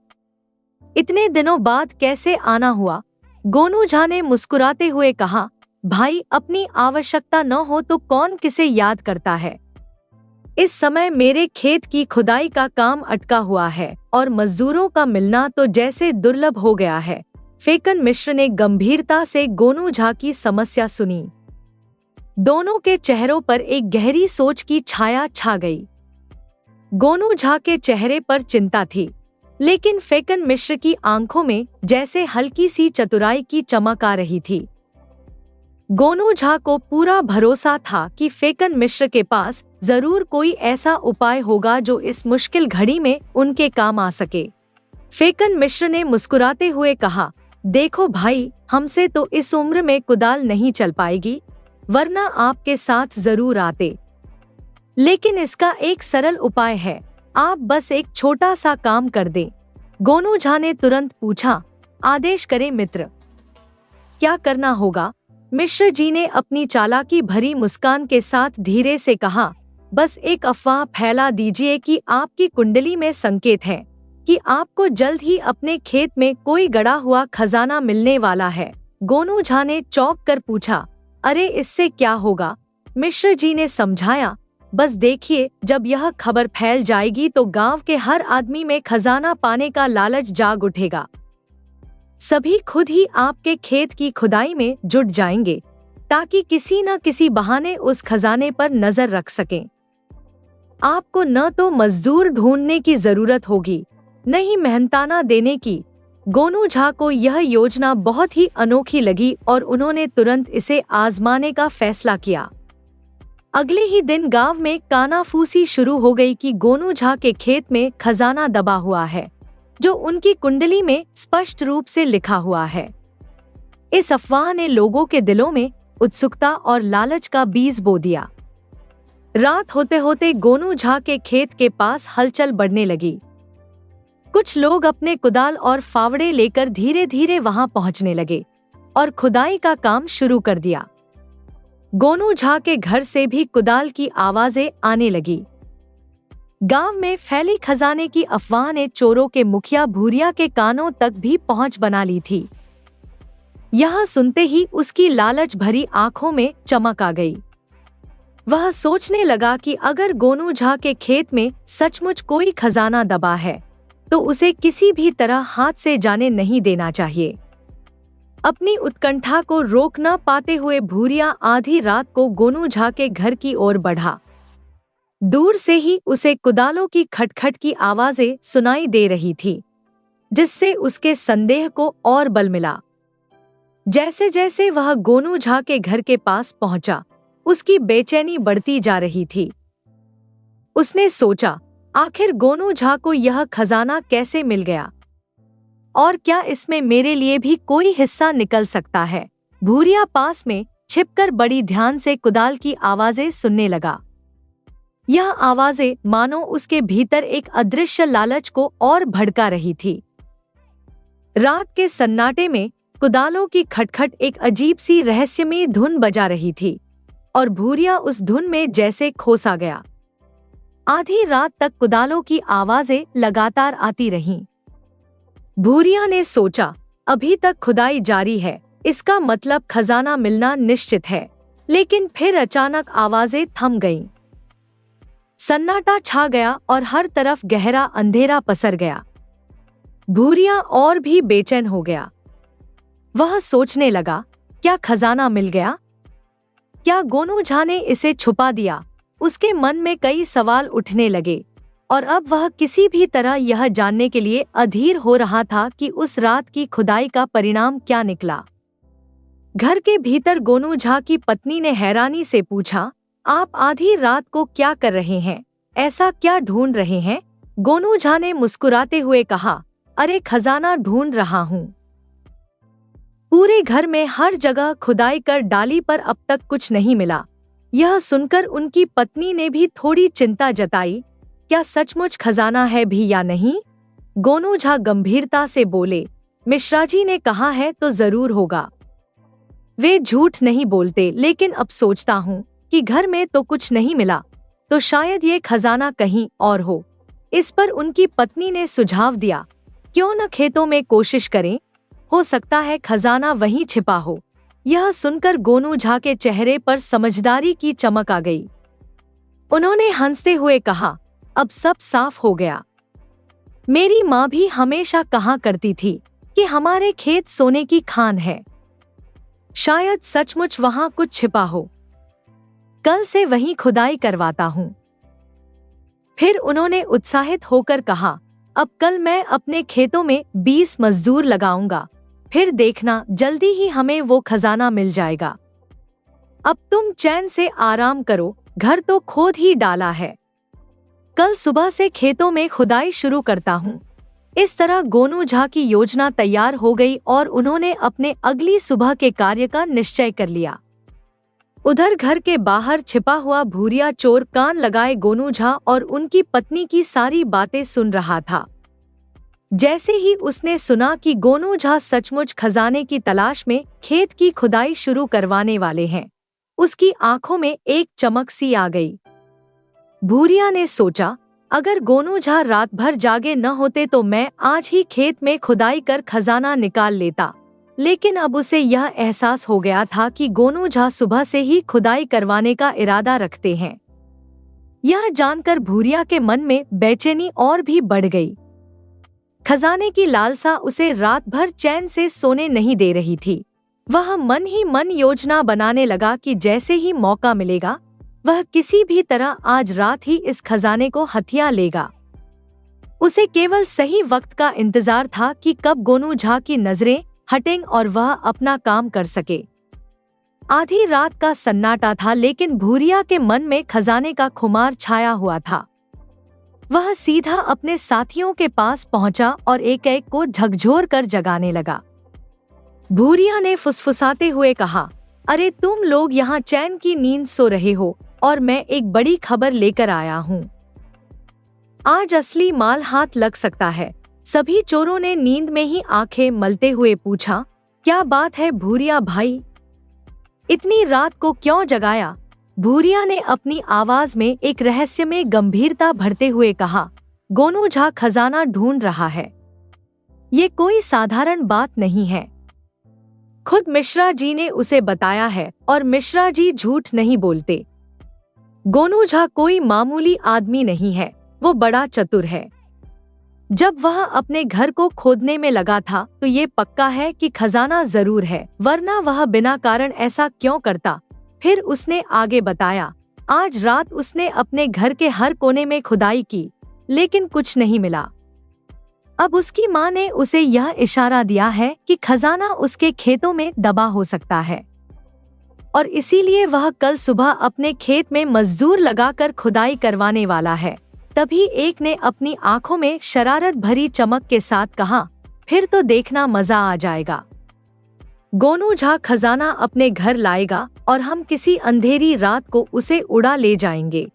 इतने दिनों बाद कैसे आना हुआ। गोनू झा ने मुस्कुराते हुए कहा, भाई, अपनी आवश्यकता न हो तो कौन किसे याद करता है। इस समय मेरे खेत की खुदाई का काम अटका हुआ है और मजदूरों का मिलना तो जैसे दुर्लभ हो गया है। फेकन मिश्र ने गंभीरता से गोनू झा की समस्या सुनी। दोनों के चेहरों पर एक गहरी सोच की छाया छा गई। गोनू झा के चेहरे पर चिंता थी, लेकिन फेकन मिश्र की आंखों में जैसे हल्की सी चतुराई की चमक आ रही थी। गोनू झा को पूरा भरोसा था कि फेकन मिश्र के पास जरूर कोई ऐसा उपाय होगा जो इस मुश्किल घड़ी में उनके काम आ सके। फेकन मिश्र ने मुस्कुराते हुए कहा, देखो भाई, हमसे तो इस उम्र में कुदाल नहीं चल पाएगी, वरना आपके साथ जरूर आते। लेकिन इसका एक सरल उपाय है, आप बस एक छोटा सा काम कर दें। गोनू झा ने तुरंत पूछा, आदेश करें मित्र, क्या करना होगा। मिश्र जी ने अपनी चालाकी भरी मुस्कान के साथ धीरे से कहा, बस एक अफवाह फैला दीजिए कि आपकी कुंडली में संकेत है कि आपको जल्द ही अपने खेत में कोई गड़ा हुआ खजाना मिलने वाला है। गोनू झा ने चौंक कर पूछा, अरे इससे क्या होगा। मिश्र जी ने समझाया, बस देखिए, जब यह खबर फैल जाएगी तो गांव के हर आदमी में खजाना पाने का लालच जाग उठेगा। सभी खुद ही आपके खेत की खुदाई में जुट जाएंगे, ताकि किसी न किसी बहाने उस खजाने पर नजर रख सकें। आपको न तो मजदूर ढूंढने की जरूरत होगी, न ही मेहनताना देने की। गोनू झा को यह योजना बहुत ही अनोखी लगी और उन्होंने तुरंत इसे आजमाने का फैसला किया। अगले ही दिन गांव में कानाफूसी शुरू हो गई कि गोनू झा के खेत में खजाना दबा हुआ है, जो उनकी कुंडली में स्पष्ट रूप से लिखा हुआ है। इस अफवाह ने लोगों के दिलों में उत्सुकता और लालच का बीज बो दिया। रात होते होते गोनू झा के खेत के पास हलचल बढ़ने लगी। कुछ लोग अपने कुदाल और फावड़े लेकर धीरे धीरे वहां पहुंचने लगे और खुदाई का काम शुरू कर दिया। गोनू झा के घर से भी कुदाल की आवाजें आने लगी। गांव में फैली खजाने की अफवाह ने चोरों के मुखिया भूरिया के कानों तक भी पहुंच बना ली थी। यह सुनते ही उसकी लालच भरी आंखों में चमक आ गई। वह सोचने लगा कि अगर गोनू झा के खेत में सचमुच कोई खजाना दबा है तो उसे किसी भी तरह हाथ से जाने नहीं देना चाहिए। अपनी उत्कंठा को रोक न पाते हुए भूरिया आधी रात को गोनू झा के घर की ओर बढ़ा। दूर से ही उसे कुदालों की खटखट की आवाजें सुनाई दे रही थी, जिससे उसके संदेह को और बल मिला। जैसे जैसे वह गोनू झा के घर के पास पहुंचा, उसकी बेचैनी बढ़ती जा रही थी। उसने सोचा, आखिर गोनू झा को यह खजाना कैसे मिल गया और क्या इसमें मेरे लिए भी कोई हिस्सा निकल सकता है। भूरिया पास में छिपकर बड़ी ध्यान से कुदाल की आवाजें सुनने लगा। यह आवाजें मानो उसके भीतर एक अदृश्य लालच को और भड़का रही थी। रात के सन्नाटे में कुदालों की खटखट एक अजीब सी रहस्यमयी धुन बजा रही थी और भूरिया उस धुन में जैसे खोसा गया। आधी रात तक कुदालों की आवाजें लगातार आती रहीं। भूरिया ने सोचा, अभी तक खुदाई जारी है, इसका मतलब खजाना मिलना निश्चित है। लेकिन फिर अचानक आवाजें थम गईं। सन्नाटा छा गया और हर तरफ गहरा अंधेरा पसर गया। भूरिया और भी बेचैन हो गया। वह सोचने लगा, क्या खजाना मिल गया? क्या गोनू झा ने इसे छुपा दिया? उसके मन में कई सवाल उठने लगे और अब वह किसी भी तरह यह जानने के लिए अधीर हो रहा था कि उस रात की खुदाई का परिणाम क्या निकला। घर के भीतर गोनू झा की पत्नी ने हैरानी से पूछा, आप आधी रात को क्या कर रहे हैं? ऐसा क्या ढूंढ रहे हैं? गोनू झा ने मुस्कुराते हुए कहा, अरे खजाना ढूंढ रहा हूँ। पूरे घर में हर जगह खुदाई कर डाली पर अब तक कुछ नहीं मिला। यह सुनकर उनकी पत्नी ने भी थोड़ी चिंता जताई, क्या सचमुच खजाना है भी या नहीं? गोनू झा गंभीरता से बोले, मिश्रा जी ने कहा है तो जरूर होगा। वे झूठ नहीं बोलते, लेकिन अब सोचता हूँ कि घर में तो कुछ नहीं मिला, तो शायद ये खजाना कहीं और हो। इस पर उनकी पत्नी ने सुझाव दिया, क्यों न खेतों में कोशिश करें, हो सकता है खजाना वहीं छिपा हो। यह सुनकर गोनू झा के चेहरे पर समझदारी की चमक आ गई। उन्होंने हंसते हुए कहा, अब सब साफ हो गया। मेरी माँ भी हमेशा कहा करती थी कि हमारे खेत सोने की खान है। शायद सचमुच वहां कुछ छिपा हो। कल से वहीं खुदाई करवाता हूँ। फिर उन्होंने उत्साहित होकर कहा, अब कल मैं अपने खेतों में 20 मजदूर लगाऊंगा, फिर देखना जल्दी ही हमें वो खजाना मिल जाएगा। अब तुम चैन से आराम करो, घर तो खोद ही डाला है। कल सुबह से खेतों में खुदाई शुरू करता हूँ। इस तरह गोनू झा की योजना तैयार हो गई और उन्होंने अपने अगली सुबह के कार्य का निश्चय कर लिया। उधर घर के बाहर छिपा हुआ भूरिया चोर कान लगाए गोनू झा और उनकी पत्नी की सारी बातें सुन रहा था। जैसे ही उसने सुना कि गोनू झा सचमुच खजाने की तलाश में खेत की खुदाई शुरू करवाने वाले हैं, उसकी आंखों में एक चमक सी आ गई। भूरिया ने सोचा, अगर गोनू झा रात भर जागे न होते तो मैं आज ही खेत में खुदाई कर खजाना निकाल लेता। लेकिन अब उसे यह एहसास हो गया था कि गोनू झा सुबह से ही खुदाई करवाने का इरादा रखते हैं। यह जानकर भूरिया के मन में बेचैनी और भी बढ़ गई। खजाने की लालसा उसे रात भर चैन से सोने नहीं दे रही थी। वह मन ही मन योजना बनाने लगा कि जैसे ही मौका मिलेगा वह किसी भी तरह आज रात ही इस खजाने को हथिया लेगा। उसे केवल सही वक्त का इंतजार था कि कब गोनू झा की नजरें हटें और वह अपना काम कर सके। आधी रात का सन्नाटा था, लेकिन भूरिया के मन में खजाने का खुमार छाया हुआ था। वह सीधा अपने साथियों के पास पहुंचा और एक एक को झकझोर कर जगाने लगा। भूरिया ने फुसफुसाते हुए कहा, अरे तुम लोग यहाँ चैन की नींद सो रहे हो और मैं एक बड़ी खबर लेकर आया हूँ। आज असली माल हाथ लग सकता है। सभी चोरों ने नींद में ही आंखें मलते हुए पूछा, क्या बात है भूरिया भाई, इतनी रात को क्यों जगाया? भूरिया ने अपनी आवाज में एक रहस्य में गंभीरता भरते हुए कहा, गोनू झा खजाना ढूंढ रहा है। ये कोई साधारण बात नहीं है। खुद मिश्रा जी ने उसे बताया है और मिश्रा जी झूठ नहीं बोलते। गोनू झा कोई मामूली आदमी नहीं है, वो बड़ा चतुर है। जब वह अपने घर को खोदने में लगा था तो ये पक्का है कि खजाना जरूर है, वरना वह बिना कारण ऐसा क्यों करता। फिर उसने आगे बताया, आज रात उसने अपने घर के हर कोने में खुदाई की, लेकिन कुछ नहीं मिला। अब उसकी माँ ने उसे यह इशारा दिया है कि खजाना उसके खेतों में दबा हो सकता है और इसीलिए वह कल सुबह अपने खेत में मजदूर लगाकर खुदाई करवाने वाला है। तभी एक ने अपनी आंखों में शरारत भरी चमक के साथ कहा, फिर तो देखना मजा आ जाएगा। गोनू झा खजाना अपने घर लाएगा और हम किसी अंधेरी रात को उसे उड़ा ले जाएंगे।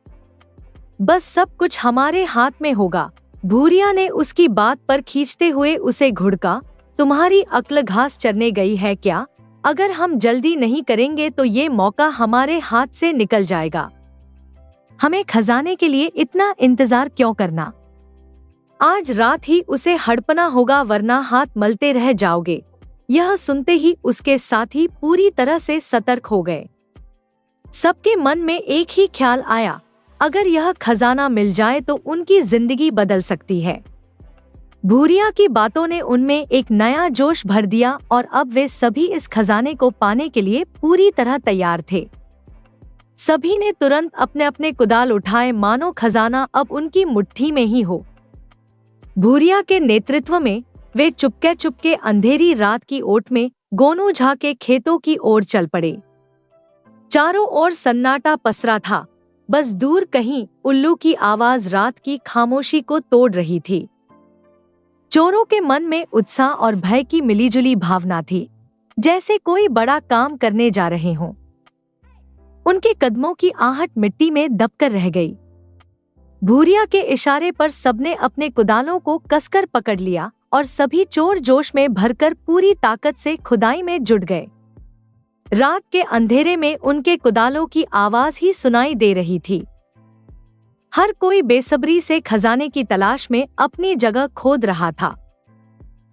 बस सब कुछ हमारे हाथ में होगा। भूरिया ने उसकी बात पर खींचते हुए उसे घुड़का। तुम्हारी अक्ल घास चरने गई है क्या? अगर हम जल्दी नहीं करेंगे तो ये मौका हमारे हाथ से निकल जाएगा। हमें खजाने के लिए इतना इंतजार क्यों करना? आज रात ही उसे हड़पना होगा, वरना हाथ मलते रह जाओगे। यह सुनते ही उसके साथी पूरी तरह से सतर्क हो गए। सबके मन में एक ही ख्याल आया, अगर यह खजाना मिल जाए तो उनकी जिंदगी बदल सकती है। भूरिया की बातों ने उनमें एक नया जोश भर दिया और अब वे सभी इस खजाने को पाने के लिए पूरी तरह तैयार थे। सभी ने तुरंत अपने अपने कुदाल उठाए, मानो खजाना अब उनकी मुट्ठी में ही हो। भूरिया के नेतृत्व में वे चुपके चुपके अंधेरी रात की ओट में गोनू झा के खेतों की ओर चल पड़े। चारों ओर सन्नाटा पसरा था, बस दूर कहीं उल्लू की आवाज रात की खामोशी को तोड़ रही थी। चोरों के मन में उत्साह और भय की मिलीजुली भावना थी, जैसे कोई बड़ा काम करने जा रहे हों। उनके कदमों की आहट मिट्टी में दबकर रह गई। भूरिया के इशारे पर सबने अपने कुदालों को कसकर पकड़ लिया और सभी चोर जोश में भरकर पूरी ताकत से खुदाई में जुट गए। रात के अंधेरे में उनके कुदालों की आवाज ही सुनाई दे रही थी। हर कोई बेसब्री से खजाने की तलाश में अपनी जगह खोद रहा था।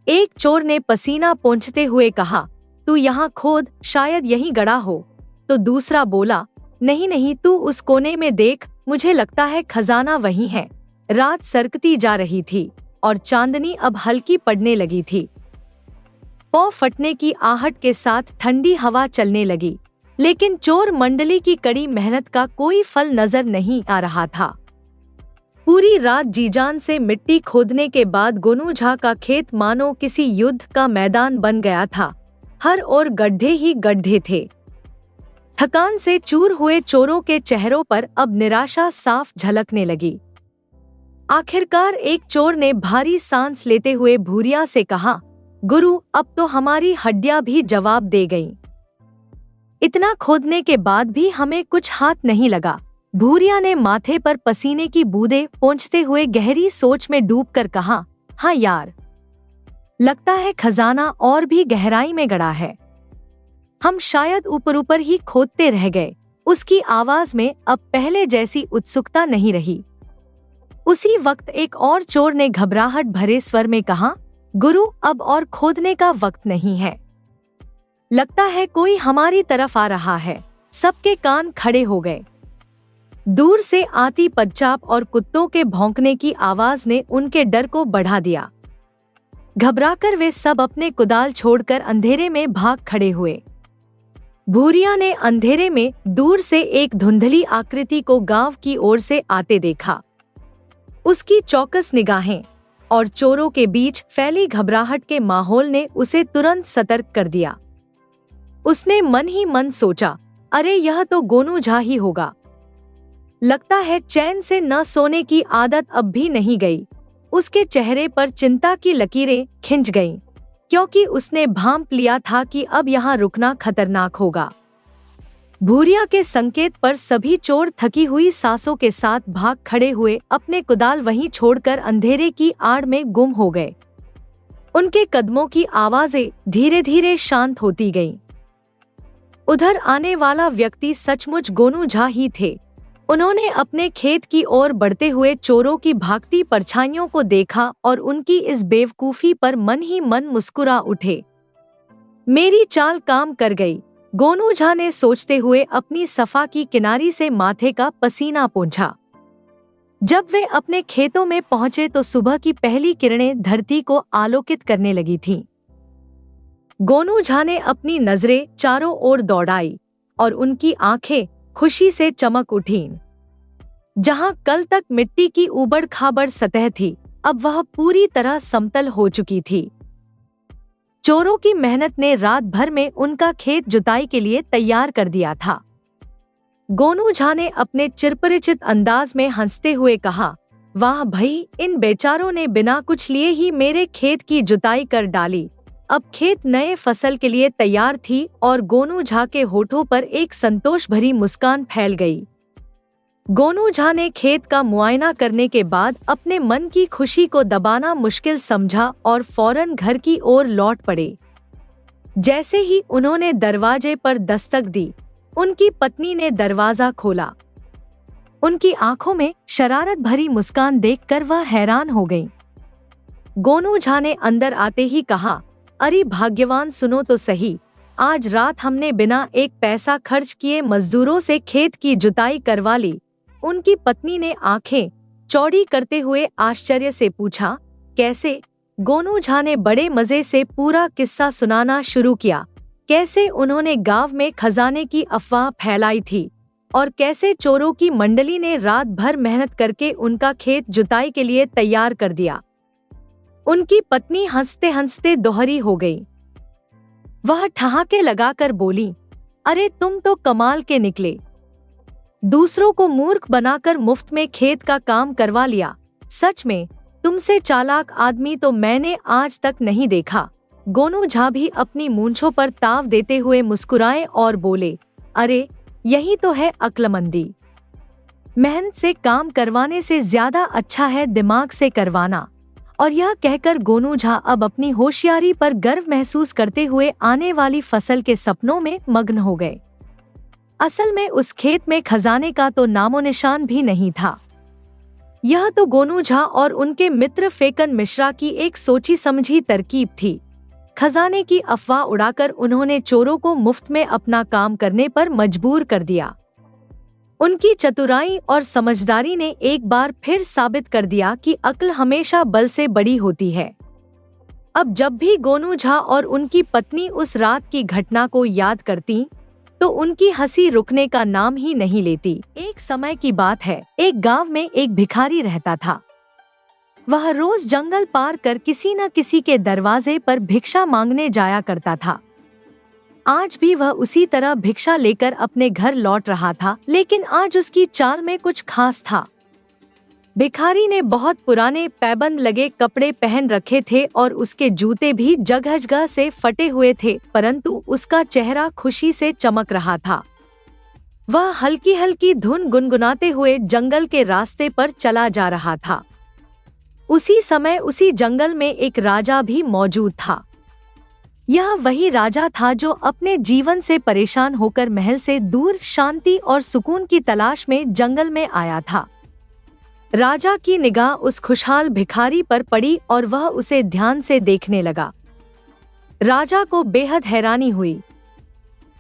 एक चोर ने पसीना पोंछते हुए कहा, तू यहाँ खोद, शायद यहीं गड़ा हो। तो दूसरा बोला, नहीं नहीं, तू उस कोने में देख, मुझे लगता है खजाना वहीं है। रात सरकती जा रही थी और चांदनी अब हल्की पड़ने लगी थी। पौ फटने की आहट के साथ ठंडी हवा चलने लगी, लेकिन चोर मंडली की कड़ी मेहनत का कोई फल नजर नहीं आ रहा था। पूरी रात जीजान से मिट्टी खोदने के बाद गोनू झा का खेत मानो किसी युद्ध का मैदान बन गया था। हर ओर गड्ढे ही गड्ढे थे। थकान से चूर हुए चोरों के चेहरों पर अब निराशा साफ झलकने लगी। आखिरकार एक चोर ने भारी सांस लेते हुए भूरिया से कहा, गुरु, अब तो हमारी हड्डियां भी जवाब दे गईं। इतना खोदने के बाद भी हमें कुछ हाथ नहीं लगा। भूरिया ने माथे पर पसीने की बूंदें पोंछते हुए गहरी सोच में डूबकर कहा, हाँ यार, लगता है खजाना और भी गहराई में गड़ा है। हम शायद ऊपर ऊपर ही खोदते रह गए। उसकी आवाज में अब पहले जैसी उत्सुकता नहीं रही। उसी वक्त एक और चोर ने घबराहट भरे स्वर में कहा, गुरु, अब और खोदने का वक्त नहीं है। लगता है कोई हमारी तरफ आ रहा है। सबके कान खड़े हो गए। दूर से आती पदचाप और कुत्तों के भौंकने की आवाज ने उनके डर को बढ़ा दिया। घबराकर वे सब अपने कुदाल छोड़कर अंधेरे में भाग खड़े हुए। भूरिया ने अंधेरे में दूर से एक धुंधली आकृति को गांव की ओर से आते देखा। उसकी चौकस निगाहें और चोरों के बीच फैली घबराहट के माहौल ने उसे तुरंत सतर्क कर दिया। उसने मन ही मन सोचा, अरे यह तो गोनू झा ही होगा। लगता है चैन से न सोने की आदत अब भी नहीं गई। उसके चेहरे पर चिंता की लकीरें खिंच गईं, क्योंकि उसने भांप लिया था कि अब यहाँ रुकना खतरनाक होगा। भूरिया के संकेत पर सभी चोर थकी हुई सांसों के साथ भाग खड़े हुए अपने कुदाल वहीं छोड़कर अंधेरे की आड़ में गुम हो गए। उनके कदमों की आवाजें धीरे धीरे शांत होती गईं। उधर आने वाला व्यक्ति सचमुच गोनू झा ही थे। उन्होंने अपने खेत की ओर बढ़ते हुए चोरों की भागती परछाइयों को देखा और उनकी इस बेवकूफी पर मन ही मन मुस्कुरा उठे। मेरी चाल काम कर गई, गोनू झा ने सोचते हुए अपनी सफा की किनारी से माथे का पसीना पोंछा। जब वे अपने खेतों में पहुंचे तो सुबह की पहली किरणें धरती को आलोकित करने लगी थीं। गोनू झा ने अपनी नजरें चारों ओर दौड़ाई और उनकी आंखें खुशी से चमक उठीं। जहां कल तक मिट्टी की ऊबड़ खाबड़ सतह थी, अब वह पूरी तरह समतल हो चुकी थी। चोरों की मेहनत ने रात भर में उनका खेत जुताई के लिए तैयार कर दिया था। गोनू झा ने अपने चिरपरिचित अंदाज में हंसते हुए कहा, वाह भई, इन बेचारों ने बिना कुछ लिए ही मेरे खेत की जुताई कर डाली। अब खेत नए फसल के लिए तैयार थी और गोनू झा के होठों पर एक संतोष भरी मुस्कान फैल गई। गोनू झा ने खेत का मुआयना करने के बाद अपने मन की खुशी को दबाना मुश्किल समझा और फौरन घर की ओर लौट पड़े। जैसे ही उन्होंने दरवाजे पर दस्तक दी, उनकी पत्नी ने दरवाजा खोला। उनकी आंखों में शरारत भरी मुस्कान देखकर वह हैरान हो गईं। गोनू झा ने अंदर आते ही कहा, अरे भाग्यवान, सुनो तो सही, आज रात हमने बिना एक पैसा खर्च किए मजदूरों से खेत की जुताई करवा ली। उनकी पत्नी ने आंखें चौड़ी करते हुए आश्चर्य से पूछा, कैसे? गोनू झा ने बड़े मजे से पूरा किस्सा सुनाना शुरू किया। कैसे उन्होंने गांव में खजाने की अफवाह फैलाई थी और कैसे चोरों की मंडली ने रात भर मेहनत करके उनका खेत जुताई के लिए तैयार कर दिया। उनकी पत्नी हंसते हंसते दोहरी हो गई। वह ठहाके लगाकर बोली, अरे तुम तो कमाल के निकले। दूसरों को मूर्ख बनाकर मुफ्त में खेत का काम करवा लिया। सच में तुमसे चालाक आदमी तो मैंने आज तक नहीं देखा। गोनू झा भी अपनी मूंछों पर ताव देते हुए मुस्कुराए और बोले, अरे यही तो है अक्लमंदी। मेहनत से काम करवाने से ज्यादा अच्छा है दिमाग से करवाना। और यह कहकर गोनू झा अब अपनी होशियारी पर गर्व महसूस करते हुए आने वाली फसल के सपनों में मग्न हो गए। असल में उस खेत में खजाने का तो नामो निशान भी नहीं था। यह तो गोनू झा और उनके मित्र फेकन मिश्रा की एक सोची समझी तरकीब थी। खजाने की अफवाह उड़ाकर उन्होंने चोरों को मुफ्त में अपना काम करने पर मजबूर कर दिया। उनकी चतुराई और समझदारी ने एक बार फिर साबित कर दिया कि अक्ल हमेशा बल से बड़ी होती है। अब जब भी गोनू झा और उनकी पत्नी उस रात की घटना को याद करती, तो उनकी हंसी रुकने का नाम ही नहीं लेती। एक समय की बात है, एक गांव में एक भिखारी रहता था। वह रोज जंगल पार कर किसी न किसी के दरवाजे पर भिक्षा मांगने जाया करता था। आज भी वह उसी तरह भिक्षा लेकर अपने घर लौट रहा था, लेकिन आज उसकी चाल में कुछ खास था। भिखारी ने बहुत पुराने पैबंद लगे कपड़े पहन रखे थे और उसके जूते भी जगह से फटे हुए थे, परंतु उसका चेहरा खुशी से चमक रहा था। वह हल्की हल्की धुन गुनगुनाते हुए जंगल के रास्ते पर चला जा रहा था। उसी समय उसी जंगल में एक राजा भी मौजूद था। यह वही राजा था जो अपने जीवन से परेशान होकर महल से दूर शांति और सुकून की तलाश में जंगल में आया था। राजा की निगाह उस खुशहाल भिखारी पर पड़ी और वह उसे ध्यान से देखने लगा। राजा को बेहद हैरानी हुई।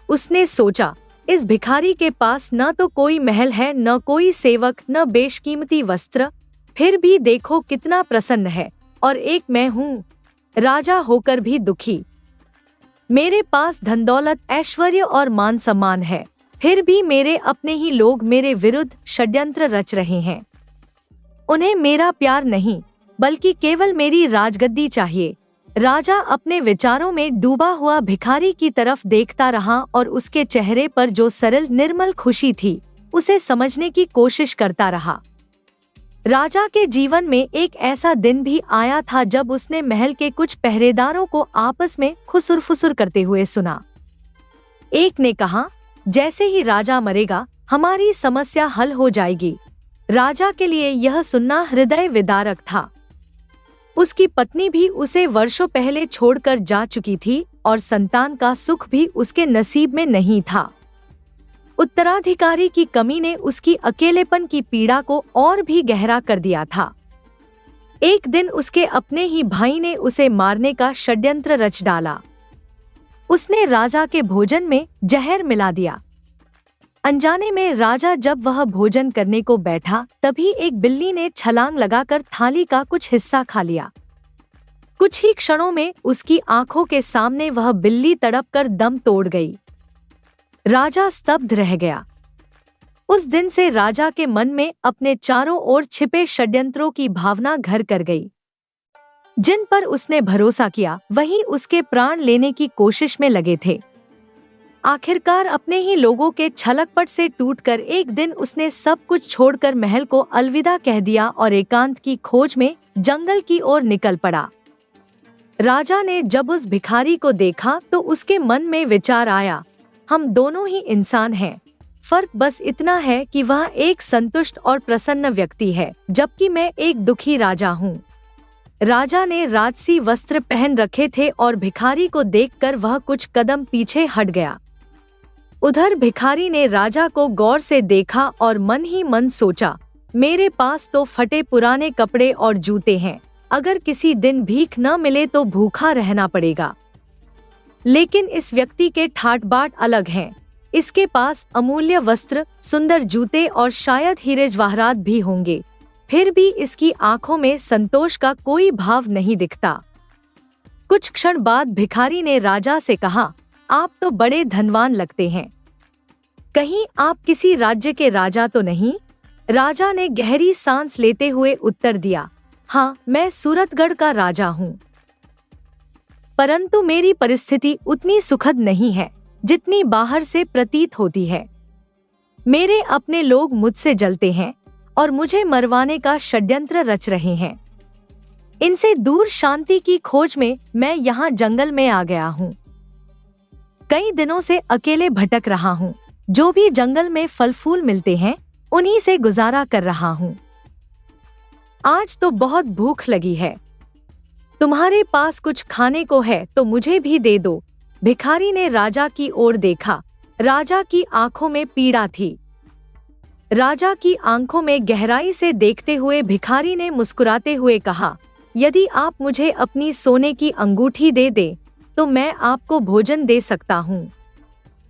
उसने सोचा, इस भिखारी के पास न तो कोई महल है, न कोई सेवक, न बेशकीमती वस्त्र, फिर भी देखो कितना प्रसन्न है। और एक मैं हूँ, राजा होकर भी दुखी। मेरे पास धन दौलत, ऐश्वर्य और मान सम्मान है, फिर भी मेरे अपने ही लोग मेरे विरुद्ध षड्यंत्र रच रहे हैं। उन्हें मेरा प्यार नहीं, बल्कि केवल मेरी राजगद्दी चाहिए। राजा अपने विचारों में डूबा हुआ भिखारी की तरफ देखता रहा और उसके चेहरे पर जो सरल निर्मल खुशी थी, उसे समझने की कोशिश करता रहा। राजा के जीवन में एक ऐसा दिन भी आया था जब उसने महल के कुछ पहरेदारों को आपस में खुसुर-फुसुर करते हुए सुना। एक ने कहा, जैसे ही राजा मरेगा, हमारी समस्या हल हो जाएगी। राजा के लिए यह सुनना हृदय विदारक था। उसकी पत्नी भी उसे वर्षों पहले छोड़कर जा चुकी थी और संतान का सुख भी उसके नसीब में नहीं था। उत्तराधिकारी की कमी ने उसकी अकेलेपन की पीड़ा को और भी गहरा कर दिया था। एक दिन उसके अपने ही भाई ने उसे मारने का षड्यंत्र रच डाला। उसने राजा के भोजन में जहर मिला दिया। अनजाने में राजा जब वह भोजन करने को बैठा, तभी एक बिल्ली ने छलांग लगाकर थाली का कुछ हिस्सा खा लिया। कुछ ही क्षणों में उसकी आंखों के सामने वह बिल्ली तड़पकर दम तोड़ गई। राजा स्तब्ध रह गया। उस दिन से राजा के मन में अपने चारों ओर छिपे षड्यंत्रों की भावना घर कर गई। जिन पर उसने भरोसा किया, वही उसके प्राण लेने की कोशिश में लगे थे। आखिरकार अपने ही लोगों के छलकपट से टूटकर एक दिन उसने सब कुछ छोड़कर महल को अलविदा कह दिया और एकांत की खोज में जंगल की ओर निकल पड़ा। राजा ने जब उस भिखारी को देखा तो उसके मन में विचार आया, हम दोनों ही इंसान हैं, फर्क बस इतना है कि वह एक संतुष्ट और प्रसन्न व्यक्ति है, जबकि मैं एक दुखी राजा हूँ। राजा ने राजसी वस्त्र पहन रखे थे और भिखारी को देखकर वह कुछ कदम पीछे हट गया। उधर भिखारी ने राजा को गौर से देखा और मन ही मन सोचा, मेरे पास तो फटे पुराने कपड़े और जूते हैं, अगर किसी दिन भीख न मिले तो भूखा रहना पड़ेगा। लेकिन इस व्यक्ति के ठाट बाट अलग हैं। इसके पास अमूल्य वस्त्र, सुंदर जूते और शायद हीरे जवाहरात भी होंगे, फिर भी इसकी आंखों में संतोष का कोई भाव नहीं दिखता। कुछ क्षण बाद भिखारी ने राजा से कहा, आप तो बड़े धनवान लगते हैं, कहीं आप किसी राज्य के राजा तो नहीं? राजा ने गहरी सांस लेते हुए उत्तर दिया, हाँ, मैं सूरतगढ़ का राजा हूँ, परंतु मेरी परिस्थिति उतनी सुखद नहीं है जितनी बाहर से प्रतीत होती है। मेरे अपने लोग मुझसे जलते हैं और मुझे मरवाने का षड्यंत्र रच रहे हैं। इनसे दूर शांति की खोज में मैं यहाँ जंगल में आ गया हूँ। कई दिनों से अकेले भटक रहा हूँ। जो भी जंगल में फल फूल मिलते हैं उन्हीं से गुजारा कर रहा हूँ। आज तो बहुत भूख लगी है, तुम्हारे पास कुछ खाने को है तो मुझे भी दे दो। भिखारी ने राजा की ओर देखा। राजा की आंखों में पीड़ा थी। राजा की आंखों में गहराई से देखते हुए भिखारी ने मुस्कुराते हुए कहा, यदि आप मुझे अपनी सोने की अंगूठी दे दे तो मैं आपको भोजन दे सकता हूँ।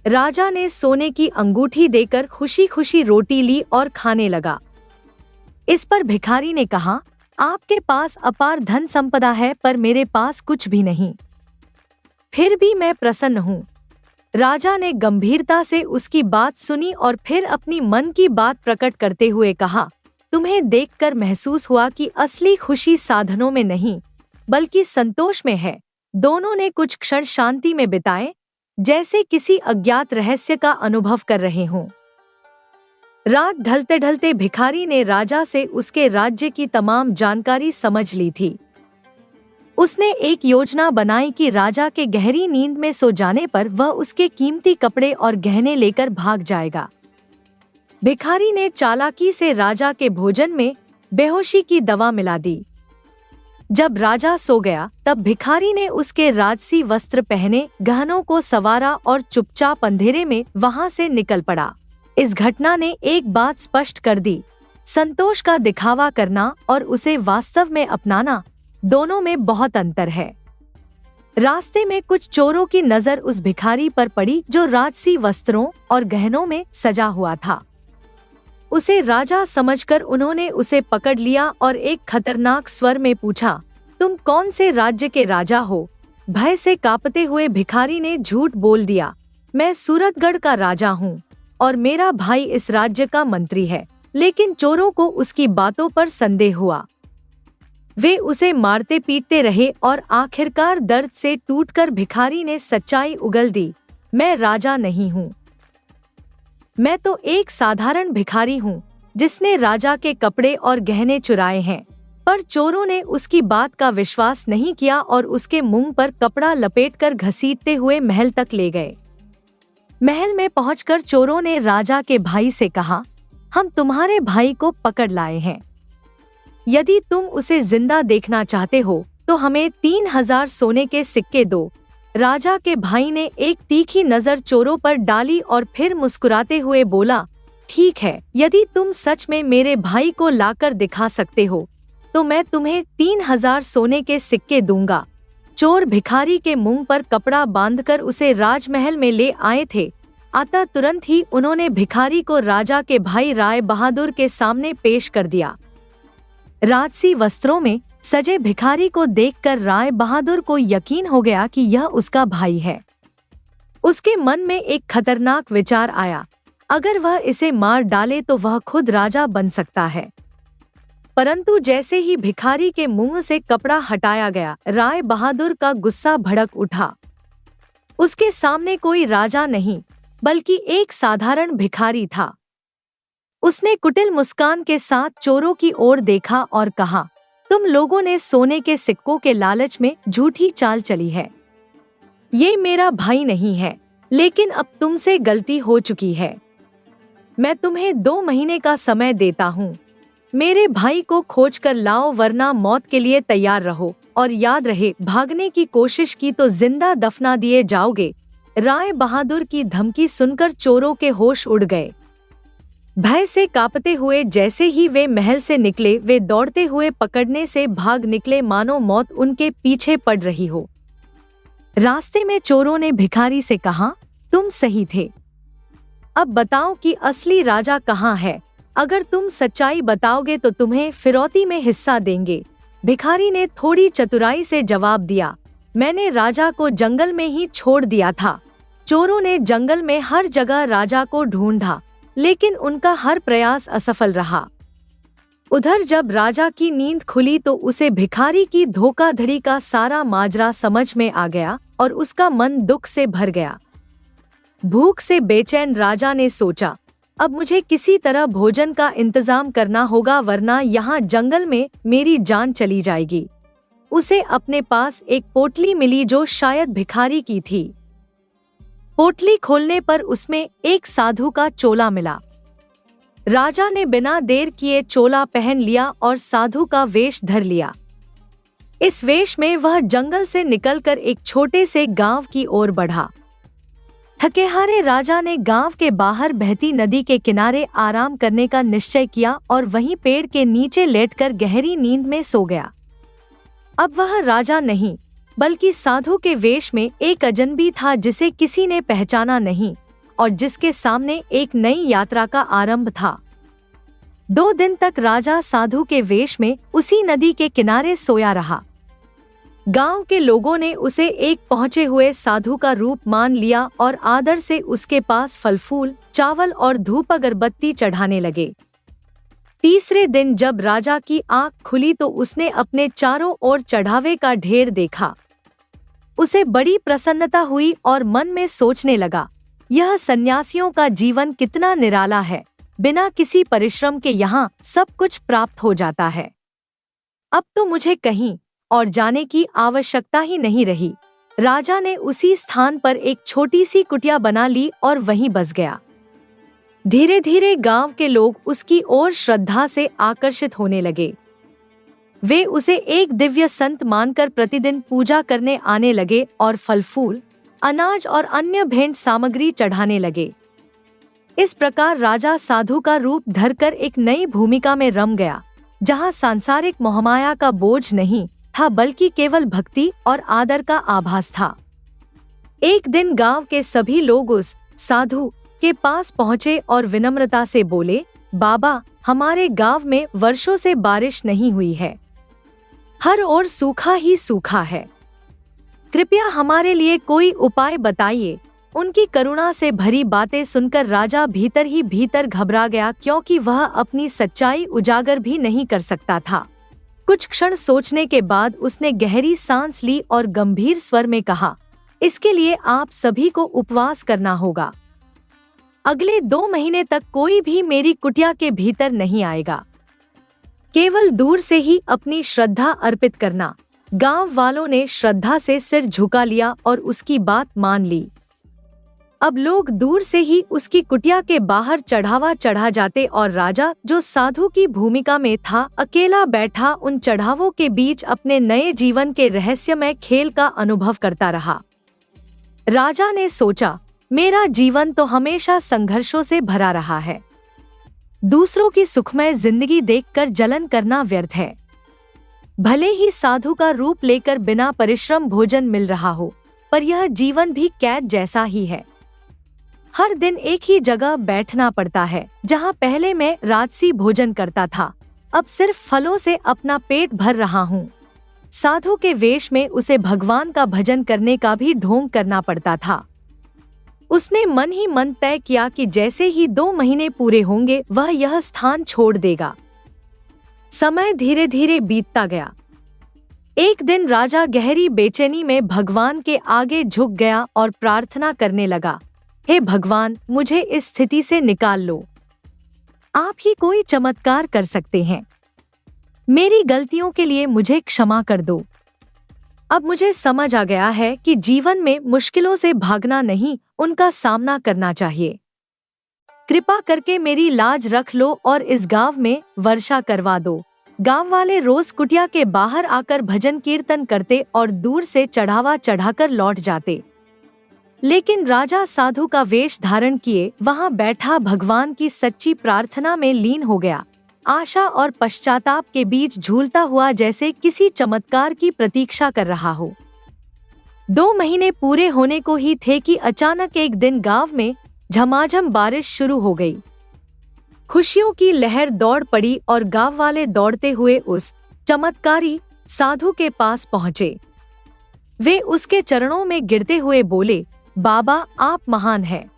राजा ने सोने की अंगूठी देकर खुशी खुशी रोटी ली और खाने लगा। इस पर भिखारी ने कहा, आपके पास अपार धन संपदा है पर मेरे पास कुछ भी नहीं, फिर भी मैं प्रसन्न हूँ। राजा ने गंभीरता से उसकी बात सुनी और फिर अपनी मन की बात प्रकट करते हुए कहा, तुम्हें देखकर महसूस हुआ कि असली खुशी साधनों में नहीं बल्कि संतोष में है। दोनों ने कुछ क्षण शांति में बिताए, जैसे किसी अज्ञात रहस्य का अनुभव कर रहे हों। रात ढलते ढलते भिखारी ने राजा से उसके राज्य की तमाम जानकारी समझ ली थी। उसने एक योजना बनाई कि राजा के गहरी नींद में सो जाने पर वह उसके कीमती कपड़े और गहने लेकर भाग जाएगा। भिखारी ने चालाकी से राजा के भोजन में बेहोशी की दवा मिला दी। जब राजा सो गया तब भिखारी ने उसके राजसी वस्त्र पहने, गहनों को संवारा और चुपचाप अंधेरे में वहां से निकल पड़ा। इस घटना ने एक बात स्पष्ट कर दी, संतोष का दिखावा करना और उसे वास्तव में अपनाना, दोनों में बहुत अंतर है। रास्ते में कुछ चोरों की नजर उस भिखारी पर पड़ी जो राजसी वस्त्रों और गहनों में सजा हुआ था। उसे राजा समझकर उन्होंने उसे पकड़ लिया और एक खतरनाक स्वर में पूछा, तुम कौन से राज्य के राजा हो? भय से कांपते हुए भिखारी ने झूठ बोल दिया, मैं सूरतगढ़ का राजा हूँ और मेरा भाई इस राज्य का मंत्री है। लेकिन चोरों को उसकी बातों पर संदेह हुआ। वे उसे मारते पीटते रहे और आखिरकार दर्द से टूटकर भिखारी ने सच्चाई उगल दी, मैं राजा नहीं हूँ, मैं तो एक साधारण भिखारी हूँ जिसने राजा के कपड़े और गहने चुराए हैं। पर चोरों ने उसकी बात का विश्वास नहीं किया और उसके मुंह पर कपड़ा लपेटकर घसीटते हुए महल तक ले गए। महल में पहुंचकर चोरों ने राजा के भाई से कहा, हम तुम्हारे भाई को पकड़ लाए हैं, यदि तुम उसे जिंदा देखना चाहते हो तो हमें 3000 सोने के सिक्के दो। राजा के भाई ने एक तीखी नजर चोरों पर डाली और फिर मुस्कुराते हुए बोला, ठीक है, यदि तुम सच में मेरे भाई को लाकर दिखा सकते हो तो मैं तुम्हें 3000 सोने के सिक्के दूंगा। चोर भिखारी के मुंह पर कपड़ा बांधकर उसे राजमहल में ले आए थे। अतः तुरंत ही उन्होंने भिखारी को राजा के भाई राय बहादुर के सामने पेश कर दिया। राजसी वस्त्रों में सजे भिखारी को देखकर राय बहादुर को यकीन हो गया कि यह उसका भाई है। उसके मन में एक खतरनाक विचार आया, अगर वह इसे मार डाले तो वह खुद राजा बन सकता है। परंतु जैसे ही भिखारी के मुंह से कपड़ा हटाया गया, राय बहादुर का गुस्सा भड़क उठा। उसके सामने कोई राजा नहीं बल्कि एक साधारण भिखारी था। उसने कुटिल मुस्कान के साथ चोरों की ओर देखा और कहा, तुम लोगों ने सोने के सिक्कों के लालच में झूठी चाल चली है। ये मेरा भाई नहीं है, लेकिन अब तुमसे गलती हो चुकी है। मैं तुम्हें 2 महीने का समय देता हूँ। मेरे भाई को खोज कर लाओ, वरना मौत के लिए तैयार रहो, और याद रहे, भागने की कोशिश की तो जिंदा दफना दिए जाओगे। राय बहादुर की धमकी सुनकर चोरों के होश उड़ गए। भय से कांपते हुए जैसे ही वे महल से निकले, वे दौड़ते हुए पकड़ने से भाग निकले, मानो मौत उनके पीछे पड़ रही हो। रास्ते में चोरों ने भिखारी से कहा, तुम सही थे। अब बताओ कि असली राजा कहाँ है? अगर तुम सच्चाई बताओगे तो तुम्हें फिरौती में हिस्सा देंगे। भिखारी ने थोड़ी चतुराई से जवाब दिया, मैंने राजा को जंगल में ही छोड़ दिया था। चोरों ने जंगल में हर जगह राजा को ढूंढा, लेकिन उनका हर प्रयास असफल रहा। उधर जब राजा की नींद खुली तो उसे भिखारी की धोखाधड़ी का सारा माजरा समझ में आ गया और उसका मन दुख से भर गया। भूख से बेचैन राजा ने सोचा, अब मुझे किसी तरह भोजन का इंतजाम करना होगा, वरना यहाँ जंगल में मेरी जान चली जाएगी। उसे अपने पास एक पोटली मिली जो शायद भिखारी की थी। पोटली खोलने पर उसमें एक साधु का चोला मिला। राजा ने बिना देर किए चोला पहन लिया और साधु का वेश धर लिया। इस वेश में वह जंगल से निकलकर एक छोटे से गांव की ओर बढ़ा। थकेहारे राजा ने गांव के बाहर बहती नदी के किनारे आराम करने का निश्चय किया और वहीं पेड़ के नीचे लेटकर गहरी नींद में सो गया। अब वह राजा नहीं, बल्कि साधु के वेश में एक अजनबी था जिसे किसी ने पहचाना नहीं और जिसके सामने एक नई यात्रा का आरंभ था। 2 दिन तक राजा साधु के वेश में उसी नदी के किनारे सोया रहा। गांव के लोगों ने उसे एक पहुंचे हुए साधु का रूप मान लिया और आदर से उसके पास फल फूल, चावल और धूप अगरबत्ती चढ़ाने लगे। तीसरे दिन जब राजा की आंख खुली तो उसने अपने चारों ओर चढ़ावे का ढेर देखा। उसे बड़ी प्रसन्नता हुई और मन में सोचने लगा, यह सन्यासियों का जीवन कितना निराला है। बिना किसी परिश्रम के यहाँ सब कुछ प्राप्त हो जाता है। अब तो मुझे कहीं और जाने की आवश्यकता ही नहीं रही। राजा ने उसी स्थान पर एक छोटी सी कुटिया बना ली और वहीं बस गया। धीरे धीरे गांव के लोग उसकी ओर श्रद्धा से आकर्षित होने लगे। वे उसे एक दिव्य संत मानकर प्रतिदिन पूजा करने आने लगे और फल फूल, अनाज और अन्य भेंट सामग्री चढ़ाने लगे। इस प्रकार राजा साधु का रूप धरकर एक नई भूमिका में रम गया, जहां सांसारिक मोहमाया का बोझ नहीं था, बल्कि केवल भक्ति और आदर का आभास था। एक दिन गांव के सभी लोग उस साधु के पास पहुंचे और विनम्रता से बोले, बाबा, हमारे गांव में वर्षों से बारिश नहीं हुई है। हर ओर सूखा ही सूखा है। कृपया हमारे लिए कोई उपाय बताइए। उनकी करुणा से भरी बातें सुनकर राजा भीतर ही भीतर घबरा गया, क्योंकि वह अपनी सच्चाई उजागर भी नहीं कर सकता था। कुछ क्षण सोचने के बाद उसने गहरी सांस ली और गंभीर स्वर में कहा, इसके लिए आप सभी को उपवास करना होगा। अगले 2 महीने तक कोई भी मेरी कुटिया के भीतर नहीं आएगा। केवल दूर से ही अपनी श्रद्धा अर्पित करना। गांव वालों ने श्रद्धा से सिर झुका लिया और उसकी बात मान ली। अब लोग दूर से ही उसकी कुटिया के बाहर चढ़ावा चढ़ा जाते और राजा, जो साधु की भूमिका में था, अकेला बैठा उन चढ़ावों के बीच अपने नए जीवन के रहस्यमय खेल का अनुभव करता रहा। राजा ने सोचा, मेरा जीवन तो हमेशा संघर्षों से भरा रहा है। दूसरों की सुखमय जिंदगी देखकर जलन करना व्यर्थ है। भले ही साधु का रूप लेकर बिना परिश्रम भोजन मिल रहा हो, पर यह जीवन भी कैद जैसा ही है। हर दिन एक ही जगह बैठना पड़ता है। जहाँ पहले मैं राजसी भोजन करता था, अब सिर्फ फलों से अपना पेट भर रहा हूँ। साधु के वेश में उसे भगवान का भजन करने का भी ढोंग करना पड़ता था। उसने मन ही मन तय किया कि जैसे ही 2 महीने पूरे होंगे वह यह स्थान छोड़ देगा। समय धीरे धीरे बीतता गया। एक दिन राजा गहरी बेचैनी में भगवान के आगे झुक गया और प्रार्थना करने लगा, हे भगवान, मुझे इस स्थिति से निकाल लो। आप ही कोई चमत्कार कर सकते हैं। मेरी गलतियों के लिए मुझे क्षमा कर दो। अब मुझे समझ आ गया है कि जीवन में मुश्किलों से भागना नहीं, उनका सामना करना चाहिए। कृपा करके मेरी लाज रख लो और इस गांव में वर्षा करवा दो। गांव वाले रोज कुटिया के बाहर आकर भजन कीर्तन करते और दूर से चढ़ावा चढ़ाकर लौट जाते। लेकिन राजा साधु का वेश धारण किए वहां बैठा भगवान की सच्ची प्रार्थना में लीन हो गया, आशा और पश्चाताप के बीच झूलता हुआ जैसे किसी चमत्कार की प्रतीक्षा कर रहा हो। 2 महीने पूरे होने को ही थे कि अचानक एक दिन गांव में झमाझम बारिश शुरू हो गई। खुशियों की लहर दौड़ पड़ी और गांव वाले दौड़ते हुए उस चमत्कारी साधु के पास पहुंचे। वे उसके चरणों में गिरते हुए बोले, बाबा आप महान हैं।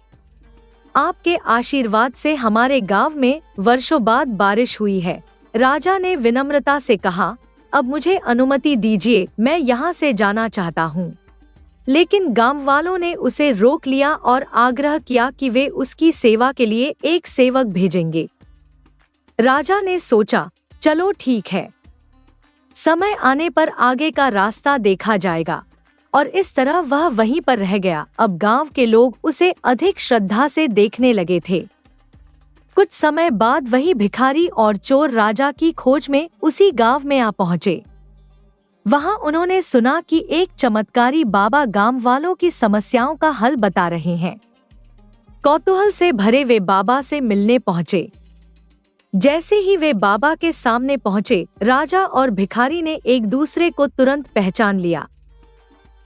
आपके आशीर्वाद से हमारे गांव में वर्षों बाद बारिश हुई है। राजा ने विनम्रता से कहा, अब मुझे अनुमति दीजिए, मैं यहाँ से जाना चाहता हूँ। लेकिन गांव वालों ने उसे रोक लिया और आग्रह किया कि वे उसकी सेवा के लिए एक सेवक भेजेंगे। राजा ने सोचा, चलो ठीक है, समय आने पर आगे का रास्ता देखा जाएगा, और इस तरह वह वहीं पर रह गया। अब गांव के लोग उसे अधिक श्रद्धा से देखने लगे थे। कुछ समय बाद वही भिखारी और चोर राजा की खोज में उसी गांव में आ पहुंचे। वहां उन्होंने सुना कि एक चमत्कारी बाबा गांव वालों की समस्याओं का हल बता रहे हैं। कौतूहल से भरे वे बाबा से मिलने पहुंचे। जैसे ही वे बाबा के सामने पहुंचे, राजा और भिखारी ने एक दूसरे को तुरंत पहचान लिया।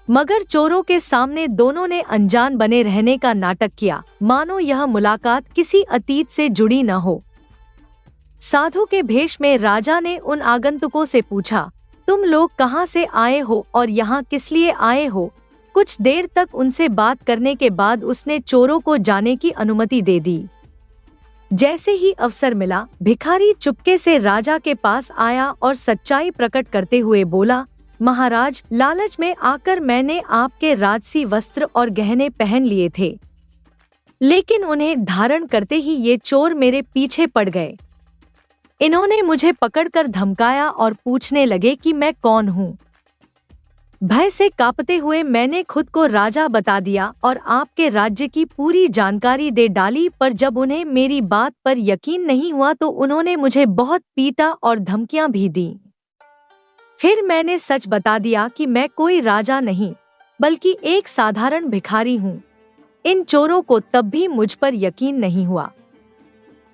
मगर चोरों के सामने दोनों ने अनजान बने रहने का नाटक किया, मानो यह मुलाकात किसी अतीत से जुड़ी न हो। साधु के भेष में राजा ने उन आगंतुकों से पूछा, तुम लोग कहाँ से आए हो और यहाँ किस लिए आए हो? कुछ देर तक उनसे बात करने के बाद उसने चोरों को जाने की अनुमति दे दी। जैसे ही अवसर मिला, भिखारी चुपके से राजा के पास आया और सच्चाई प्रकट करते हुए बोला, महाराज, लालच में आकर मैंने आपके राजसी वस्त्र और गहने पहन लिए थे, लेकिन उन्हें धारण करते ही ये चोर मेरे पीछे पड़ गए। इन्होंने मुझे पकड़कर धमकाया और पूछने लगे कि मैं कौन हूँ। भय से कांपते हुए मैंने खुद को राजा बता दिया और आपके राज्य की पूरी जानकारी दे डाली, पर जब उन्हें मेरी बात पर यकीन नहीं हुआ तो उन्होंने मुझे बहुत पीटा और धमकियां भी दी। फिर मैंने सच बता दिया कि मैं कोई राजा नहीं, बल्कि एक साधारण भिखारी हूँ। इन चोरों को तब भी मुझ पर यकीन नहीं हुआ।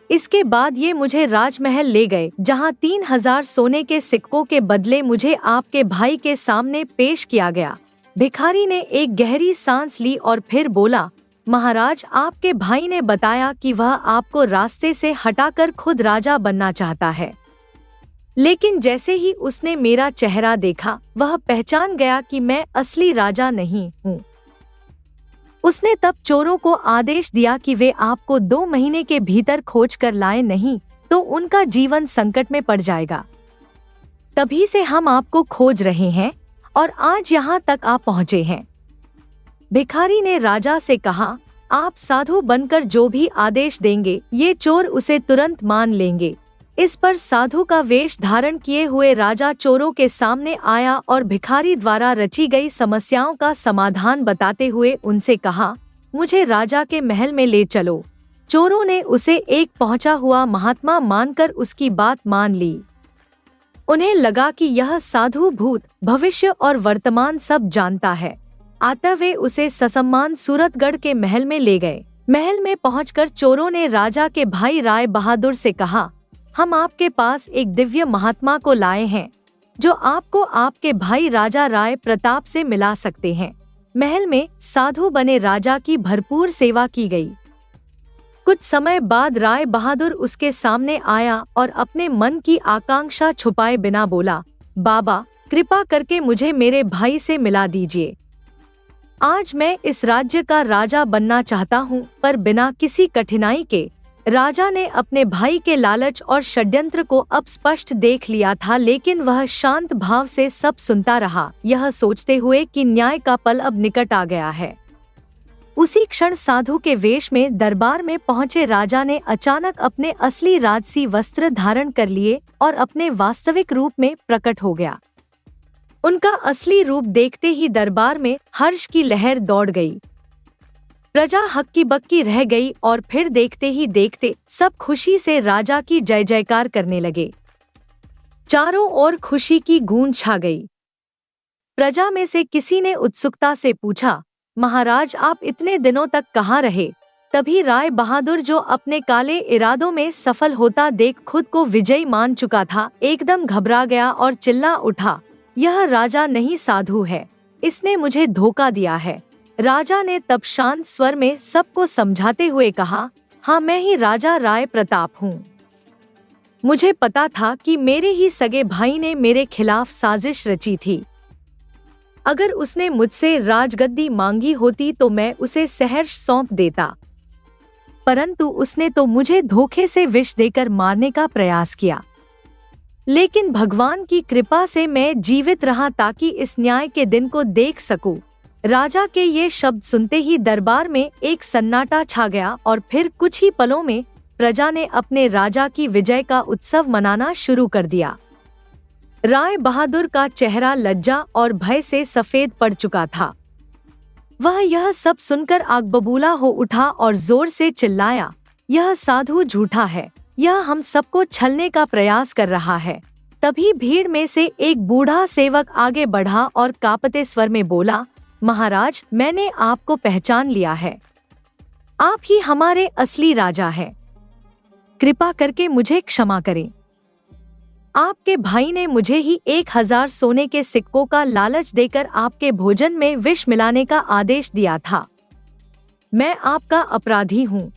इसके बाद ये मुझे राजमहल ले गए, जहाँ 3000 सोने के सिक्कों के बदले मुझे आपके भाई के सामने पेश किया गया। भिखारी ने एक गहरी सांस ली और फिर बोला, महाराज, आपके भाई ने बताया कि वह आपको रास्ते से हटाकर खुद राजा बनना चाहता है। लेकिन जैसे ही उसने मेरा चेहरा देखा, वह पहचान गया कि मैं असली राजा नहीं हूँ। उसने तब चोरों को आदेश दिया कि वे आपको 2 महीने के भीतर खोज कर लाए, नहीं तो उनका जीवन संकट में पड़ जाएगा। तभी से हम आपको खोज रहे हैं और आज यहाँ तक आ पहुँचे हैं। भिखारी ने राजा से कहा, आप साधु बनकर जो भी आदेश देंगे, ये चोर उसे तुरंत मान लेंगे। इस पर साधु का वेश धारण किए हुए राजा चोरों के सामने आया और भिखारी द्वारा रची गई समस्याओं का समाधान बताते हुए उनसे कहा, मुझे राजा के महल में ले चलो। चोरों ने उसे एक पहुंचा हुआ महात्मा मानकर उसकी बात मान ली। उन्हें लगा कि यह साधु भूत, भविष्य और वर्तमान सब जानता है। अतः वे उसे ससम्मान सूरतगढ़ के महल में ले गए। महल में पहुंचकर चोरों ने राजा के भाई राय बहादुर से कहा, हम आपके पास एक दिव्य महात्मा को लाए हैं, जो आपको आपके भाई राजा राय प्रताप से मिला सकते हैं। महल में साधु बने राजा की भरपूर सेवा की गई। कुछ समय बाद राय बहादुर उसके सामने आया और अपने मन की आकांक्षा छुपाए बिना बोला, बाबा, कृपा करके मुझे मेरे भाई से मिला दीजिए। आज मैं इस राज्य का राजा बनना चाहता हूँ, पर बिना किसी कठिनाई के। राजा ने अपने भाई के लालच और षड्यंत्र को अब स्पष्ट देख लिया था, लेकिन वह शांत भाव से सब सुनता रहा, यह सोचते हुए कि न्याय का पल अब निकट आ गया है। उसी क्षण साधु के वेश में दरबार में पहुंचे राजा ने अचानक अपने असली राजसी वस्त्र धारण कर लिए और अपने वास्तविक रूप में प्रकट हो गया। उनका असली रूप देखते ही दरबार में हर्ष की लहर दौड़ गई। प्रजा हक्की बक्की रह गई और फिर देखते ही देखते सब खुशी से राजा की जय जयकार करने लगे। चारों ओर खुशी की गूंज छा गई। प्रजा में से किसी ने उत्सुकता से पूछा, महाराज आप इतने दिनों तक कहाँ रहे? तभी राय बहादुर, जो अपने काले इरादों में सफल होता देख खुद को विजयी मान चुका था, एकदम घबरा गया और चिल्ला उठा, यह राजा नहीं साधु है, इसने मुझे धोखा दिया है। राजा ने तब शांत स्वर में सबको समझाते हुए कहा, हाँ मैं ही राजा राय प्रताप हूँ। मुझे पता था कि मेरे ही सगे भाई ने मेरे खिलाफ साजिश रची थी। अगर उसने मुझसे राजगद्दी मांगी होती तो मैं उसे सहर्ष सौंप देता, परंतु उसने तो मुझे धोखे से विष देकर मारने का प्रयास किया। लेकिन भगवान की कृपा से मैं जीवित रहा ताकि इस न्याय के दिन को देख सकूं। राजा के ये शब्द सुनते ही दरबार में एक सन्नाटा छा गया और फिर कुछ ही पलों में प्रजा ने अपने राजा की विजय का उत्सव मनाना शुरू कर दिया। राय बहादुर का चेहरा लज्जा और भय से सफेद पड़ चुका था। वह यह सब सुनकर आग बबूला हो उठा और जोर से चिल्लाया, यह साधु झूठा है, यह हम सबको छलने का प्रयास कर रहा है। तभी भीड़ में से एक बूढ़ा सेवक आगे बढ़ा और कांपते स्वर में बोला, महाराज मैंने आपको पहचान लिया है, आप ही हमारे असली राजा हैं। कृपा करके मुझे क्षमा करें। आपके भाई ने मुझे ही 1000 सोने के सिक्कों का लालच देकर आपके भोजन में विष मिलाने का आदेश दिया था। मैं आपका अपराधी हूँ।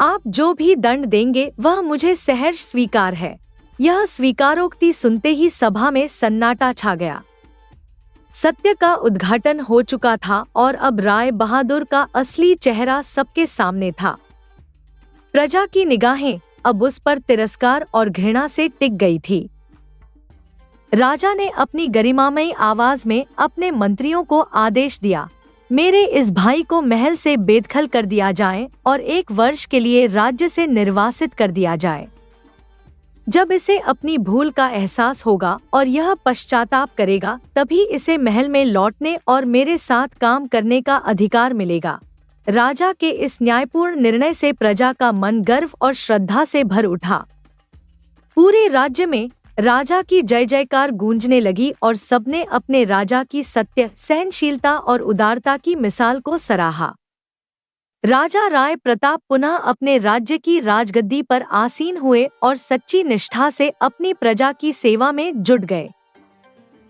आप जो भी दंड देंगे वह मुझे सहर्ष स्वीकार है। यह स्वीकारोक्ति सुनते ही सभा में सन्नाटा छा गया। सत्य का उद्घाटन हो चुका था और अब राय बहादुर का असली चेहरा सबके सामने था। प्रजा की निगाहें अब उस पर तिरस्कार और घृणा से टिक गई थी। राजा ने अपनी गरिमामयी आवाज में अपने मंत्रियों को आदेश दिया, मेरे इस भाई को महल से बेदखल कर दिया जाए और 1 वर्ष के लिए राज्य से निर्वासित कर दिया जाए। जब इसे अपनी भूल का एहसास होगा और यह पश्चाताप करेगा, तभी इसे महल में लौटने और मेरे साथ काम करने का अधिकार मिलेगा। राजा के इस न्यायपूर्ण निर्णय से प्रजा का मन गर्व और श्रद्धा से भर उठा। पूरे राज्य में राजा की जय जयकार गूंजने लगी और सबने अपने राजा की सत्य, सहनशीलता और उदारता की मिसाल को सराहा। राजा राय प्रताप पुनः अपने राज्य की राजगद्दी पर आसीन हुए और सच्ची निष्ठा से अपनी प्रजा की सेवा में जुट गए।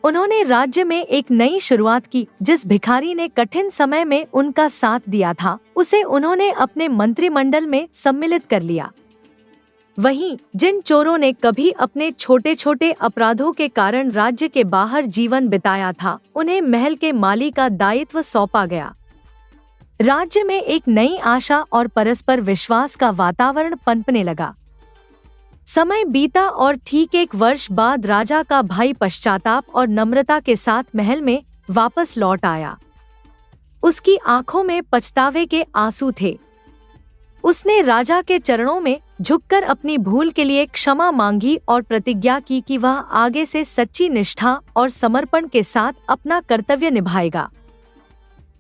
उन्होंने राज्य में एक नई शुरुआत की। जिस भिखारी ने कठिन समय में उनका साथ दिया था, उसे उन्होंने अपने मंत्रिमंडल में सम्मिलित कर लिया। वहीं जिन चोरों ने कभी अपने छोटे छोटे अपराधों के कारण राज्य के बाहर जीवन बिताया था, उन्हें महल के माली का दायित्व सौंपा गया। राज्य में एक नई आशा और परस्पर विश्वास का वातावरण पनपने लगा। समय बीता और ठीक 1 वर्ष बाद राजा का भाई पश्चाताप और नम्रता के साथ महल में वापस लौट आया। उसकी आंखों में पछतावे के आंसू थे। उसने राजा के चरणों में झुककर अपनी भूल के लिए क्षमा मांगी और प्रतिज्ञा की कि वह आगे से सच्ची निष्ठा और समर्पण के साथ अपना कर्तव्य निभाएगा।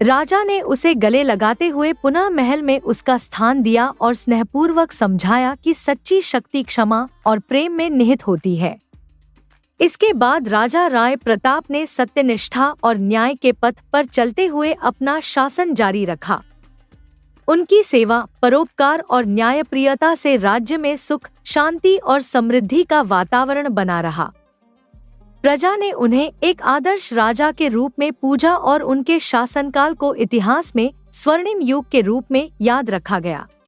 राजा ने उसे गले लगाते हुए पुनः महल में उसका स्थान दिया और स्नेहपूर्वक समझाया कि सच्ची शक्ति क्षमा और प्रेम में निहित होती है। इसके बाद राजा राय प्रताप ने सत्यनिष्ठा और न्याय के पथ पर चलते हुए अपना शासन जारी रखा। उनकी सेवा, परोपकार और न्यायप्रियता से राज्य में सुख, शांति और समृद्धि का वातावरण बना रहा। प्रजा ने उन्हें एक आदर्श राजा के रूप में पूजा और उनके शासनकाल को इतिहास में स्वर्णिम युग के रूप में याद रखा गया।